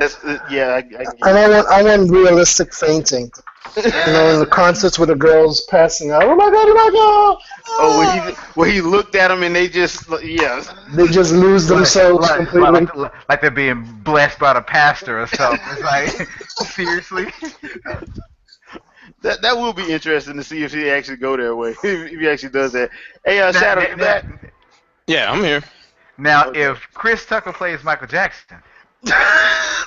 yeah. I get And I want realistic fainting. In the concerts with the girls passing out. Oh my god! Oh my god! Oh, where he looked at them and they just They just lose themselves completely. Like they're being blessed by the pastor or something. It's like, seriously? That will be interesting to see if he actually go that way. If he actually does that. Hey, Shadow, you back? Yeah, I'm here. Now, if Chris Tucker plays Michael Jackson,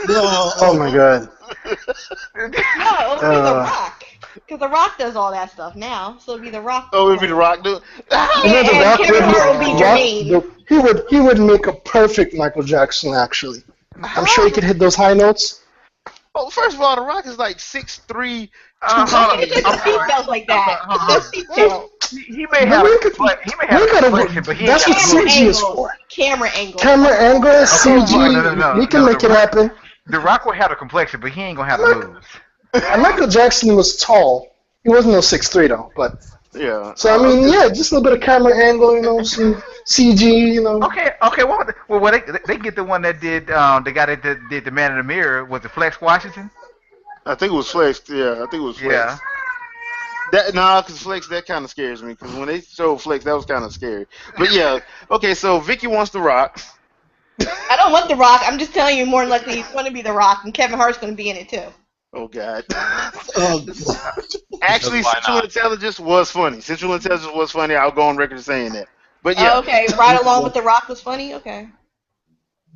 Oh my god. No, it'll be The Rock. Because The Rock does all that stuff now, so it'll be The Rock. Oh, it'll be The Rock, dude. And Kevin Hart will be Jermaine. He would make a perfect Michael Jackson, actually. I'm sure he could hit those high notes. Well, first of all, The Rock is like 6'3". It's just the details like that. It's just details. he may have a complexion, but he ain't That's what got the CG is for. Camera angle. Camera angle, CG. No, We can make it happen. The Rock will have a complexion, but he ain't gonna have the moves. And Michael Jackson was tall. He wasn't no 6'3" though, but. Yeah. So I mean, yeah, just a little bit of camera angle, some CG, Okay. Well, they get the one that did the guy that did the Man in the Mirror was the Flex Washington. I think it was Flex. Yeah, I think it was Flex. Yeah. Because Flex, that kind of scares me. Because when they showed Flex, that was kind of scary. But yeah, okay. So Vicky wants The Rock. I don't want The Rock. I'm just telling you, more than likely he's going to be The Rock, and Kevin Hart's going to be in it too. Oh God. Oh, Actually, Why Central not? Intelligence was funny. Central Intelligence was funny. I'll go on record saying that. But yeah, Okay, Ride Along with The Rock was funny? Okay.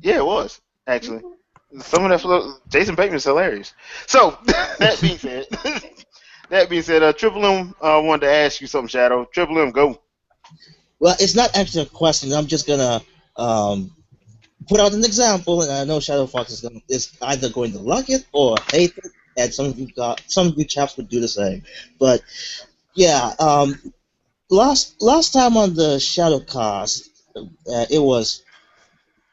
yeah, it was actually. Some of that Jason Bateman is hilarious. So that being said, Triple M wanted to ask you something, Shadow. Triple M, go. well, it's not actually a question. I'm just gonna put out an example, and I know Shadow Fox is either going to like it or hate it, and some of you chaps would do the same. But yeah, last time on the Shadow Cast, it was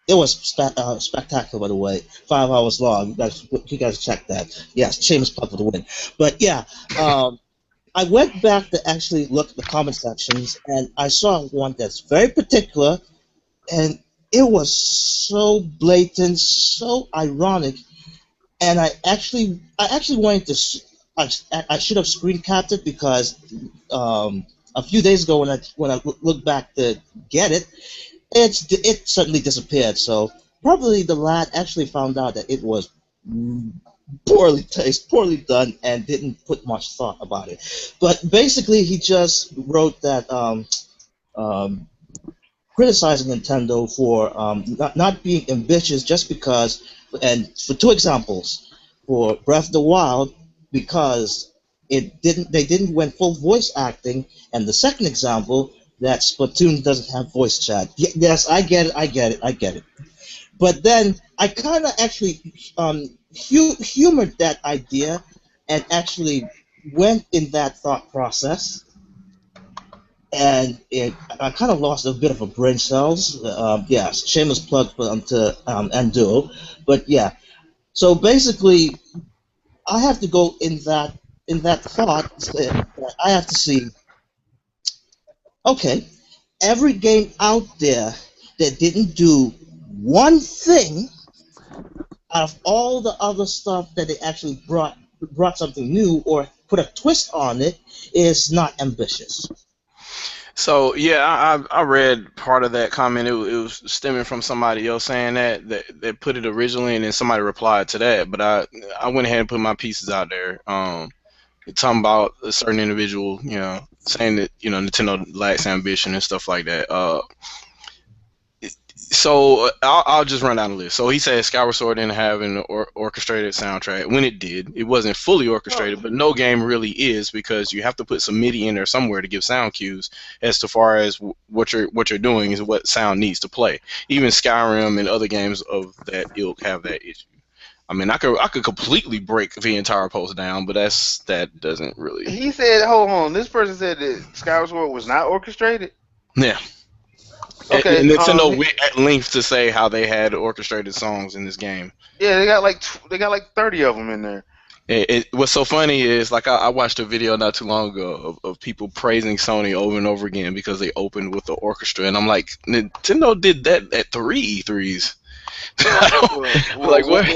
spectacular, by the way. 5 hours long. You guys check that. Yes, Seamus Puck for the win. But yeah, I went back to actually look at the comment sections, and I saw one that's very particular, and it was so blatant, so ironic, and I actually wanted to. I should have screen capped it because a few days ago when I looked back to get it, it suddenly disappeared. So probably the lad actually found out that it was poorly done, and didn't put much thought about it. But basically, he just wrote that criticizing Nintendo for not being ambitious just because, and for 2 examples, for Breath of the Wild, because they didn't went full voice acting, and the second example, that Splatoon doesn't have voice chat. Yes, I get it. But then I kind of actually humored that idea, and actually went in that thought process, and I kind of lost a bit of a brain cells. Yeah, shameless plug for to Enduro, but yeah. So basically, I have to go in that thought. I have to see. Okay, every game out there that didn't do one thing out of all the other stuff that they actually brought something new or put a twist on it is not ambitious. So yeah, I read part of that comment. It was stemming from somebody else saying that put it originally, and then somebody replied to that. But I went ahead and put my pieces out there. Talking about a certain individual, saying that Nintendo lacks ambition and stuff like that. So I'll just run down the list. So he said Skyward Sword didn't have an orchestrated soundtrack. When it did, it wasn't fully orchestrated, but no game really is, because you have to put some MIDI in there somewhere to give sound cues as to far as what you're doing is what sound needs to play. Even Skyrim and other games of that ilk have that issue. I mean, I could completely break the entire post down, but that doesn't really. He said, "Hold on." This person said that Skyward Sword was not orchestrated. Yeah. Okay. And Nintendo went at length to say how they had orchestrated songs in this game. Yeah, they got like 30 of them in there. What's so funny is, like, I watched a video not too long ago of people praising Sony over and over again because they opened with the orchestra, and I'm like, Nintendo did that at 3 E3s. Like what?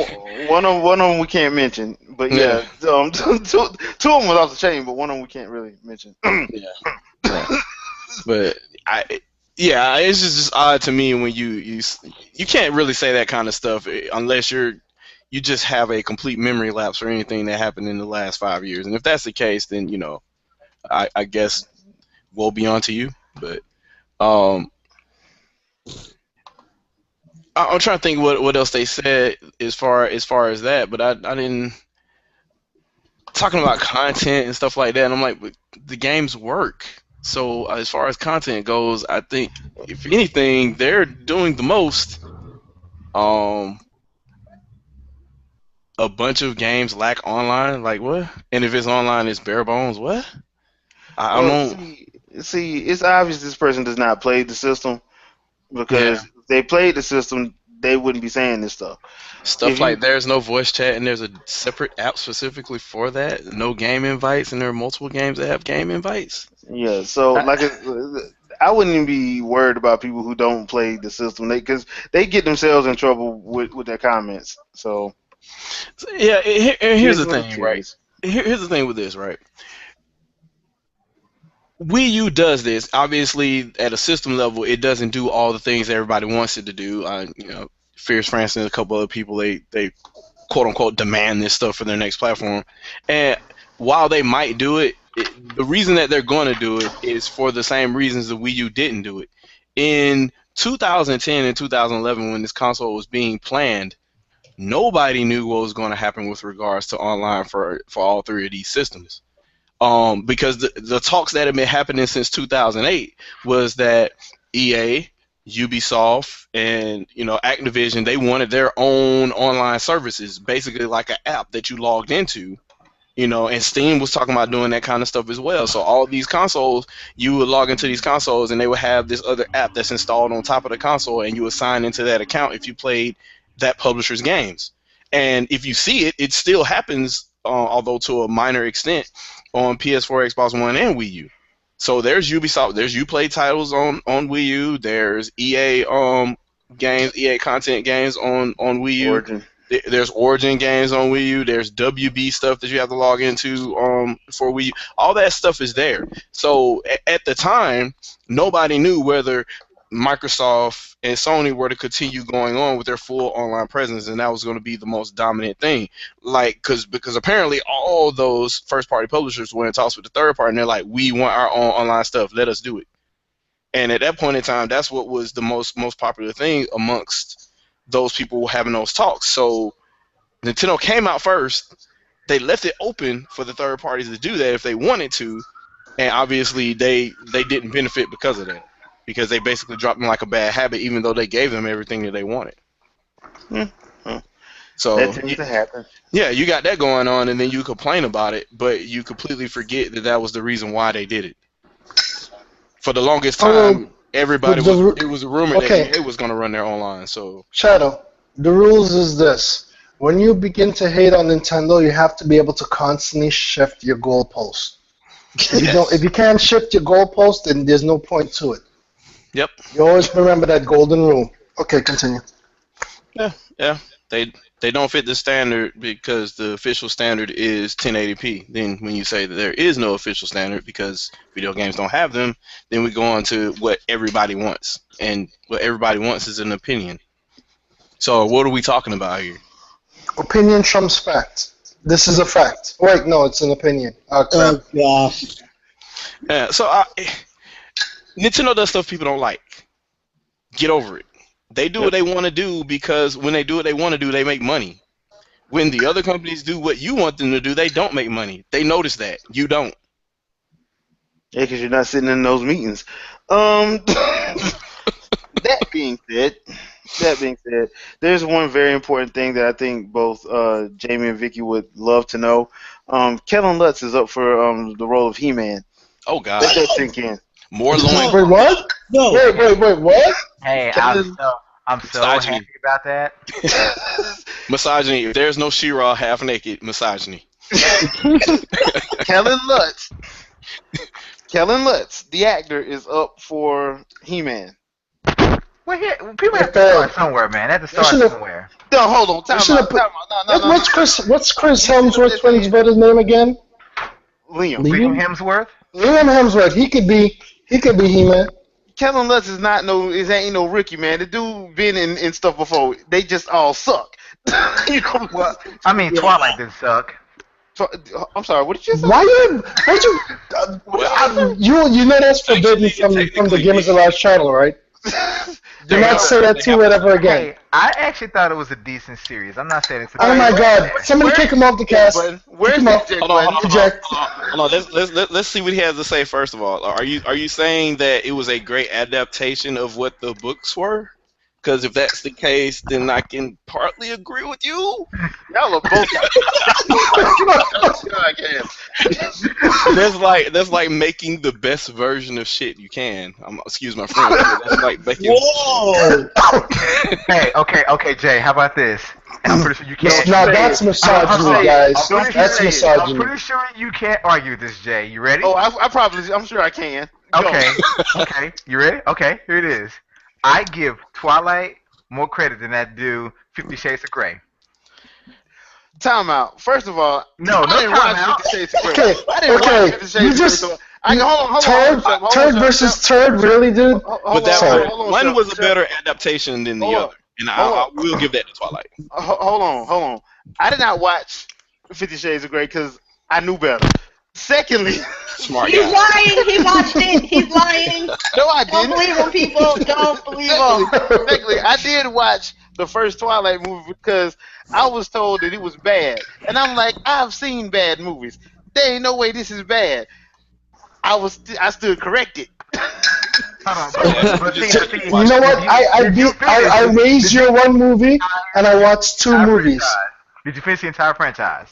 One of them we can't mention, but yeah, two of them was off the chain, but one of them we can't really mention. Yeah. But it's just odd to me when you can't really say that kind of stuff unless you just have a complete memory lapse for anything that happened in the last 5 years. And if that's the case, then I guess woe be on to you. But I'm trying to think what else they said as far as that. But I didn't, talking about content and stuff like that. And I'm like, but the games work. So as far as content goes, I think if anything, they're doing the most. A bunch of games lack online. Like what? And if it's online, it's bare bones. What? I don't. See, it's obvious this person does not play the system, because if they played the system, they wouldn't be saying this stuff. There's no voice chat, and there's a separate app specifically for that. No game invites, and there are multiple games that have game invites. Yeah, so I wouldn't even be worried about people who don't play the system, because they get themselves in trouble with their comments. So yeah, here's the thing, right? Here's the thing with this, right? Wii U does this. Obviously, at a system level, it doesn't do all the things everybody wants it to do. Fierce Francis and a couple other people, they quote unquote demand this stuff for their next platform. And while they might do it, the reason that they're going to do it is for the same reasons the Wii U didn't do it. In 2010 and 2011, when this console was being planned, nobody knew what was going to happen with regards to online for all three of these systems. Because the talks that have been happening since 2008 was that EA, Ubisoft, and Activision, they wanted their own online services, basically like an app that you logged into. And Steam was talking about doing that kind of stuff as well. So all these consoles, you would log into these consoles, and they would have this other app that's installed on top of the console, and you would sign into that account if you played that publisher's games. And if you see it, it still happens, although to a minor extent, on PS4, Xbox One, and Wii U. So there's Ubisoft, there's Uplay titles on Wii U, there's EA games, EA content games on Wii U. Origin. There's Origin games on Wii U. There's WB stuff that you have to log into for Wii U. All that stuff is there. So at the time, nobody knew whether Microsoft and Sony were to continue going on with their full online presence, and that was going to be the most dominant thing. Because apparently all those first-party publishers were in talks with the third party, and they're like, we want our own online stuff. Let us do it. And at that point in time, that's what was the most popular thing amongst those people having those talks. So Nintendo came out first. They left it open for the third parties to do that if they wanted to, and obviously they didn't benefit because of that, because they basically dropped them like a bad habit, even though they gave them everything that they wanted. So that tends to happen. Yeah, you got that going on, and then you complain about it, but you completely forget that was the reason why they did it. For the longest time, it was a rumor that EA was going to run their online. So Shadow, the rules is this: when you begin to hate on Nintendo, you have to be able to constantly shift your goalpost. If you can't shift your goalpost, then there's no point to it. Yep. You always remember that golden rule. Okay, continue. Yeah. They don't fit the standard because the official standard is 1080p. Then when you say that there is no official standard because video games don't have them, then we go on to what everybody wants. And what everybody wants is an opinion. So what are we talking about here? Opinion trumps fact. This is a fact. Wait, no, it's an opinion. Oh, gosh. Yeah, so Nintendo does stuff people don't like. Get over it. They do what they want to do because when they do what they want to do, they make money. When the other companies do what you want them to do, they don't make money. They notice that. You don't. Yeah, because you're not sitting in those meetings. That being said, there's one very important thing that I think both Jamie and Vicky would love to know. Kellen Lutz is up for the role of He-Man. Oh, God. Let that sink in. More loin. Wait, what? No. Wait, what? Hey, I'm so happy about that. Misogyny. If there's no She-Ra half naked, misogyny. Kellen Lutz, the actor, is up for He-Man. Well, people have to start somewhere, man. They have to start somewhere. No, hold on. Time out. No. What's Chris Hemsworth's twin brother's name again? Liam Hemsworth? Liam Hemsworth. He could be He-Man. Kellen Lutz ain't no rookie, man. The dude been in stuff before. They just all suck. Well, I mean, Twilight did suck. I'm sorry. What did you say? You know that's forbidden from the Gamers Alive channel, right? Do not say that to it ever again. Hey, I actually thought it was a decent series. I'm not saying it's. Oh my God! Somebody kick him off the cast. Where's the Hold on. Let's see what he has to say first of all. Are you saying that it was a great adaptation of what the books were? Because if that's the case, then I can partly agree with you. Y'all are both. That's like making the best version of shit you can. Excuse my friend. That's like making. Whoa! Hey, okay, Jay. How about this? I'm pretty sure you can't. No, that's misogyny, guys. That's misogyny. I'm pretty sure you can't argue this, Jay. You ready? Oh, I'm sure I can. Okay. You ready? Okay, here it is. I give Twilight more credit than I do 50 Shades of Grey. Time out. First of all, no I didn't watch time out. 50 Shades of Grey. I didn't watch 50 Shades of Grey. Turd versus turd, really, dude? But one was a better adaptation than the other, and I will give that to Twilight. Hold on. I did not watch 50 Shades of Grey because I knew better. Secondly, smart He's guy. lying. He watched it. He's lying. No, I Don't didn't. believe him, people. Don't believe him. Secondly, I did watch the first Twilight movie because I was told that it was bad, and I'm like, I've seen bad movies. There ain't no way this is bad. I stood corrected. You know what? I raised your one movie, and I watched two movies. Did you finish the entire franchise?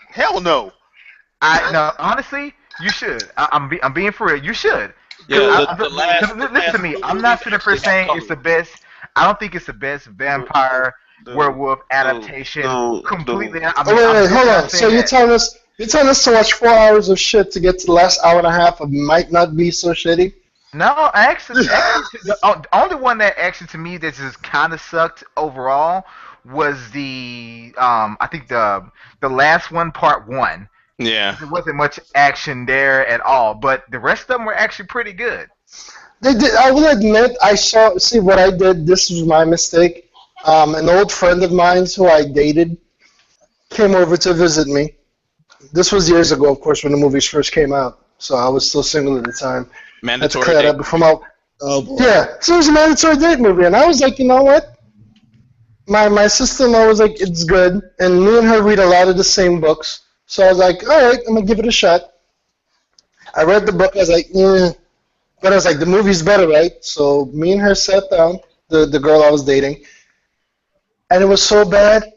Hell no. No, honestly, you should. I'm being for real. You should. Yeah, Listen to me. I'm not sitting there saying it's the best. I don't think it's the best vampire werewolf adaptation. Completely. Wait, hold on. So you're telling us to watch 4 hours of shit to get to the last hour and a half of might not be so shitty? No, actually the only one that actually to me that just kind of sucked overall was the I think the last one, part 1. Yeah. There wasn't much action there at all, but the rest of them were actually pretty good. They did. I will admit, see what I did. This was my mistake. An old friend of mine who I dated came over to visit me. This was years ago, of course, when the movies first came out. So I was still single at the time. Mandatory date. Oh boy. Yeah, so it was a mandatory date movie, and I was like, you know what? My sister-in-law was like, it's good, and me and her read a lot of the same books. So I was like, all right, I'm gonna give it a shot. I read the book. I was like, but I was like, the movie's better, right? So me and her sat down, the girl I was dating, and it was so bad,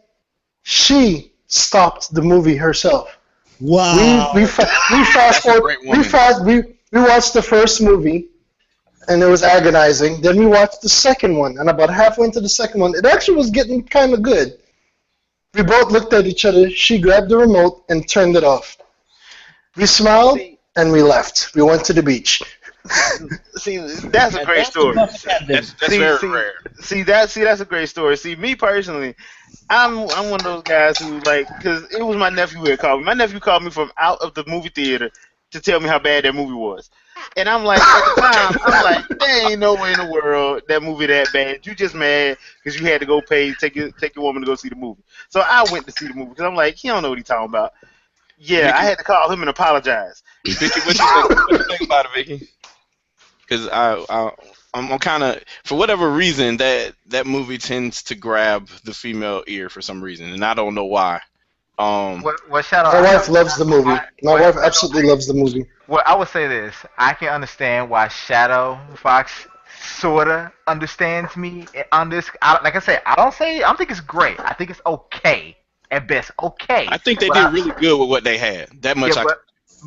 she stopped the movie herself. Wow. We fast forward. We watched the first movie, and it was agonizing. Then we watched the second one, and about halfway into the second one, it actually was getting kind of good. We both looked at each other. She grabbed the remote and turned it off. We smiled, and we left. We went to the beach. See, that's a great story. That's very rare. See, that's a great story. See, me personally, I'm one of those guys who because it was my nephew who had called me. My nephew called me from out of the movie theater to tell me how bad that movie was. And I'm like, at the time, I'm like, there ain't no way in the world that movie that bad. You just mad because you had to go take your woman to go see the movie. So I went to see the movie because I'm like, he don't know what he's talking about. Yeah, Vicky, I had to call him and apologize. Vicky, what you think about it, Vicky? Because I'm kind of, for whatever reason, that movie tends to grab the female ear for some reason, and I don't know why. Shadow, my wife loves the movie. My wife absolutely loves the movie. Well, I would say this. I can understand why Shadow Fox sorta understands me on this. Like I said, I don't think it's great. I think it's okay at best. Okay. I think they did really good with what they had. That much. Yeah,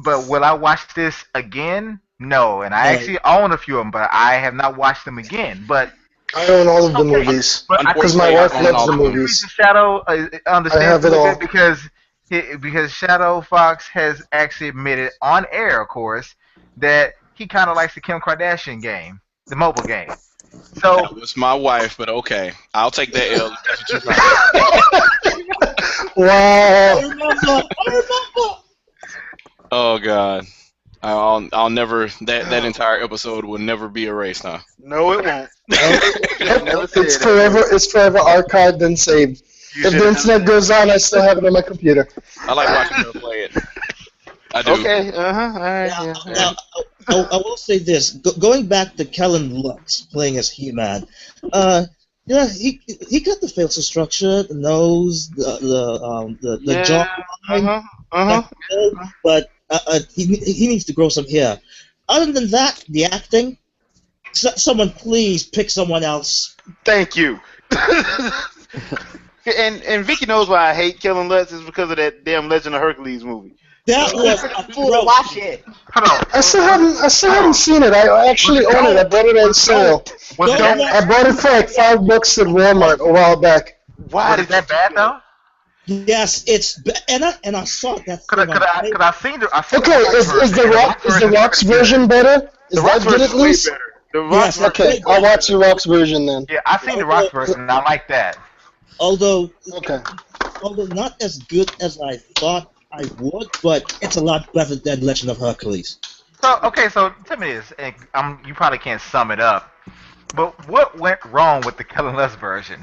but will I watch this again? No. And I actually own a few of them, but I have not watched them again. But I own all of the movies because my wife loves the movies. Shadow understands I have it all. because Shadow Fox has actually admitted on air, of course, that he kind of likes the Kim Kardashian game, the mobile game. So that was my wife, but okay, I'll take that L. That's what you Wow. I remember. Oh God, I'll never. That entire episode will never be erased, huh? No, it won't. It's forever archived and saved. If the internet goes on, I still have it on my computer. I like watching her play it. I do. Okay. All right. Now, I will say this: going back to Kellen Lutz playing as He-Man, he got the facial structure, the nose, the jawline, but he needs to grow some hair. Other than that, the acting. Someone please pick someone else. Thank you. And Vicky knows why I hate Kellen Lutz is because of that damn Legend of Hercules movie. That was a fool to watch it. I still haven't seen it. I actually own it. I bought it on sale. I bought it for like $5 at Walmart a while back. Why is that bad though? Yes, it's and I saw that. Could I seen the? Okay, is the Rock's version better? Is that good at least? Yes, okay, I'll watch the Rock's version then. Yeah, I've seen the Rock's version and I like that. Although Okay. Not as good as I thought I would, but it's a lot better than Legend of Hercules. So okay, so tell me this, and you probably can't sum it up, but what went wrong with the Kellen Less version?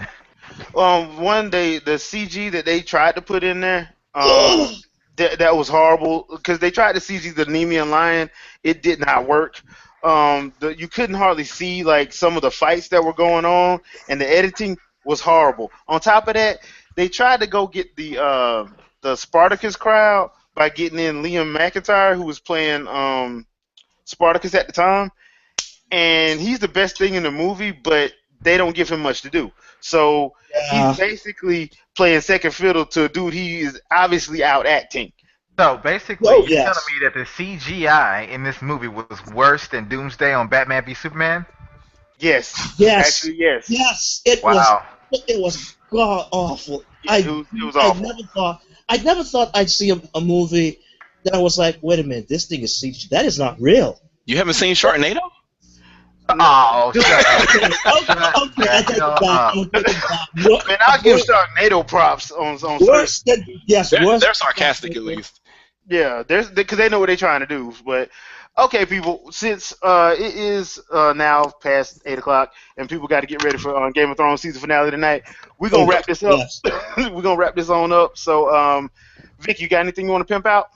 One day the CG that they tried to put in there, that was horrible because they tried to CG the Nemean lion. It did not work. You couldn't hardly see like some of the fights that were going on, and the editing was horrible. On top of that, they tried to go get the Spartacus crowd by getting in Liam McIntyre, who was playing Spartacus at the time, and he's the best thing in the movie, but they don't give him much to do. So he's basically playing second fiddle to a dude he is obviously out acting. So basically, you're telling me that the CGI in this movie was worse than Doomsday on Batman v Superman? Yes. Yes. Actually, yes. Yes. It was god awful. It was awful. I never thought I'd see a movie that I was like, wait a minute, this thing is CG. That is not real. You haven't seen Sharknado? Oh, shut Okay, I take it back. Man, I'll give Sharknado props on worse than they're sarcastic at least. Yeah, because they know what they're trying to do. But okay, people, since it is now past 8 o'clock and people got to get ready for Game of Thrones season finale tonight, we're gonna wrap this up. Yes. We're gonna wrap this on up. So, Vic, you got anything you want to pimp out?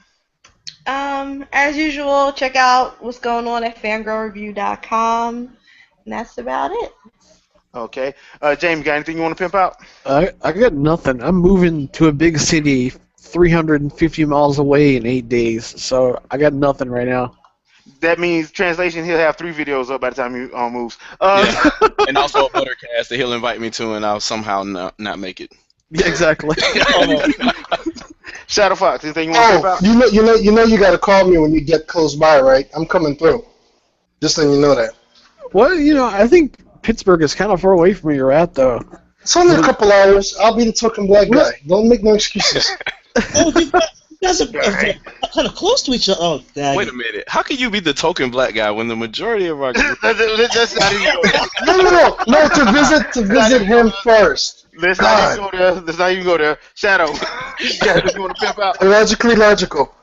As usual, check out what's going on at fangirlreview.com, and that's about it. Okay. James, got anything you want to pimp out? I got nothing. I'm moving to a big city 350 miles away in 8 days, so I got nothing right now. That means, translation, he'll have 3 videos up by the time he moves. Yeah. And also a Buttercast that he'll invite me to, and I'll somehow not make it. Yeah, exactly. Shadow Fox, anything you want to pimp out? You got to call me when you get close by, right? I'm coming through. Just letting you know that. Well, I think Pittsburgh is kind of far away from where you're at, though. It's only a couple hours. I'll be the token black guy. Don't make no excuses. Oh, you guys are kind of close to each other. Oh, dang. Wait a minute. How can you be the token black guy when the majority of our group... That's not even No, to visit him first. Let's not even go there. Shadow, you want to pimp out? Logically logical.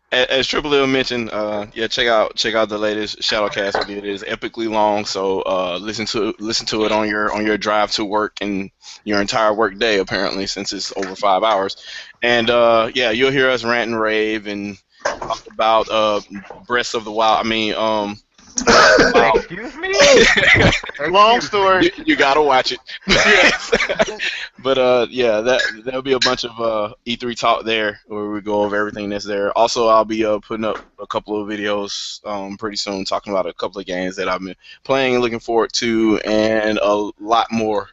As Triple L mentioned, check out the latest Shadowcast. It is epically long, so listen to it on your drive to work and your entire work day, apparently, since it's over 5 hours. And you'll hear us rant and rave and talk about Breath of the Wild. Excuse me? Long story. You gotta watch it. But there'll be a bunch of E3 talk there where we go over everything that's there. Also, I'll be putting up a couple of videos pretty soon talking about a couple of games that I've been playing and looking forward to, and a lot more.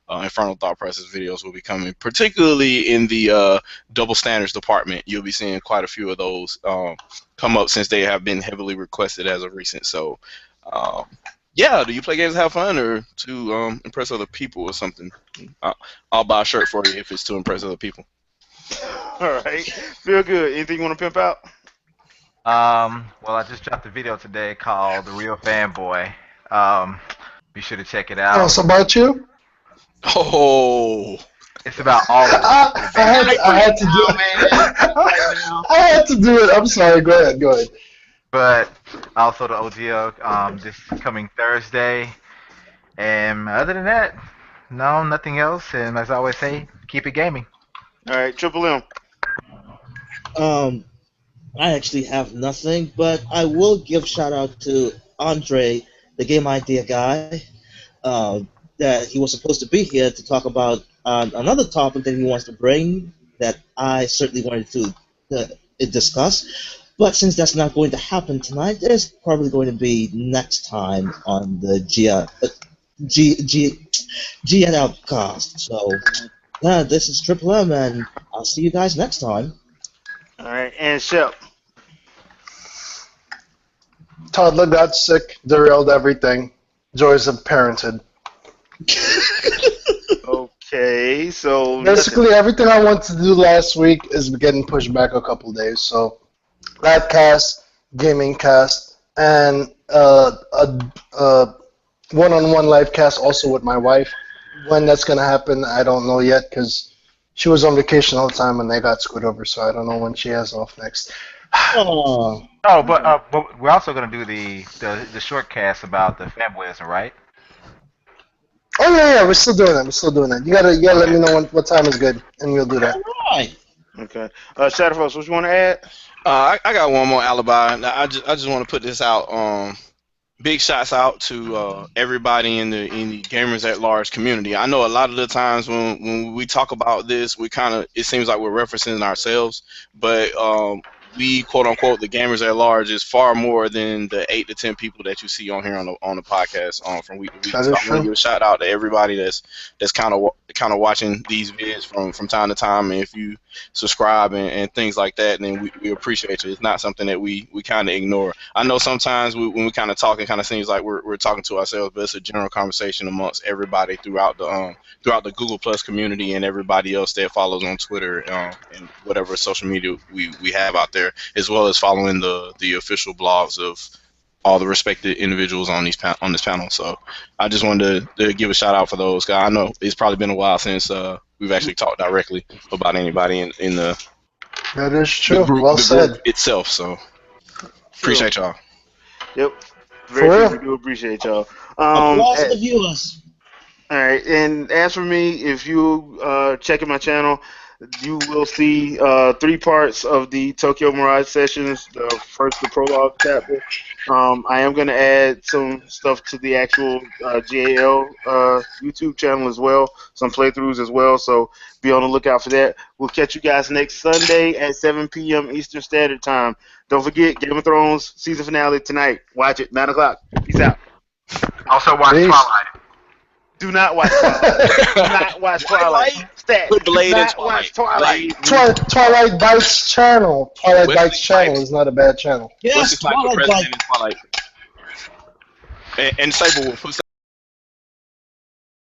Infernal Thought Process videos will be coming, particularly in the double standards department. You'll be seeing quite a few of those come up since they have been heavily requested as of recent. So, do you play games to have fun or to impress other people or something? I'll buy a shirt for you if it's to impress other people. All right. Feel good. Anything you want to pimp out? Well, I just dropped a video today called The Real Fanboy. Be sure to check it out. Oh, it's about you? Oh. It's about all of it. I had to do it. I had to do it. I'm sorry. Go ahead. But also the OGL this coming Thursday. And other than that, no, nothing else. And as I always say, keep it gaming. All right, Triple M. I actually have nothing, but I will give shout out to Andre, the game idea guy, that he was supposed to be here to talk about another topic that he wants to bring that I certainly wanted to discuss. But since that's not going to happen tonight, it's probably going to be next time on the GNL cast. So, this is Triple M, and I'll see you guys next time. All right, and Shep. Toddler got sick, derailed everything. Joys of parenthood. Okay, so basically everything I wanted to do last week is getting pushed back a couple days. So, that cast, gaming cast, and a one-on-one live cast also with my wife. When that's gonna happen, I don't know yet because she was on vacation all the time and they got screwed over. So I don't know when she has off next. Oh. Oh, but we're also gonna do the short cast about the fanboyism, right? Oh yeah, we're still doing that. We're still doing that. You gotta let me know what time is good, and we'll do that. Alright. Okay. Shadowfox, what you want to add? I got one more alibi. Now, I just want to put this out. Big shots out to everybody in the gamers at large community. I know a lot of the times when we talk about this, it seems like we're referencing ourselves, but we quote unquote the gamers at large is far more than the 8 to 10 people that you see on here on the podcast from week to week. That So is I want true. to give a shout out to everybody that's kind of watching these vids from time to time, and if you subscribe and things like that, then we appreciate you. It's not something that we kind of ignore. I know sometimes when we kind of talk, it kind of seems like we're talking to ourselves, but it's a general conversation amongst everybody throughout the Google Plus community and everybody else that follows on Twitter and whatever social media we have out there, as well as following the official blogs of all the respected individuals on this panel. So I just wanted to give a shout out for those guys. I know it's probably been a while since we've actually talked directly about anybody in the That is true. the group, Well the said. group itself. So appreciate y'all. Yep. For Very real. true. We do appreciate y'all. Applause to the viewers. All right, and as for me, if you checking my channel, you will see 3 parts of the Tokyo Mirage sessions. The first, the prologue chapter. I am going to add some stuff to the actual GAL YouTube channel as well, some playthroughs as well. So be on the lookout for that. We'll catch you guys next Sunday at 7 p.m. Eastern Standard Time. Don't forget, Game of Thrones season finale tonight. Watch it, 9 o'clock. Peace out. Also watch Peace. Twilight. Do not watch Twilight. Do not watch Twilight. Stat. Put Blade Do in not watch Twilight. Twilight. Twilight Bites channel. Twilight Wesley Bites channel Snipes. is not a bad channel. What's Yes, his type of Twilight president in Twilight? And Sable,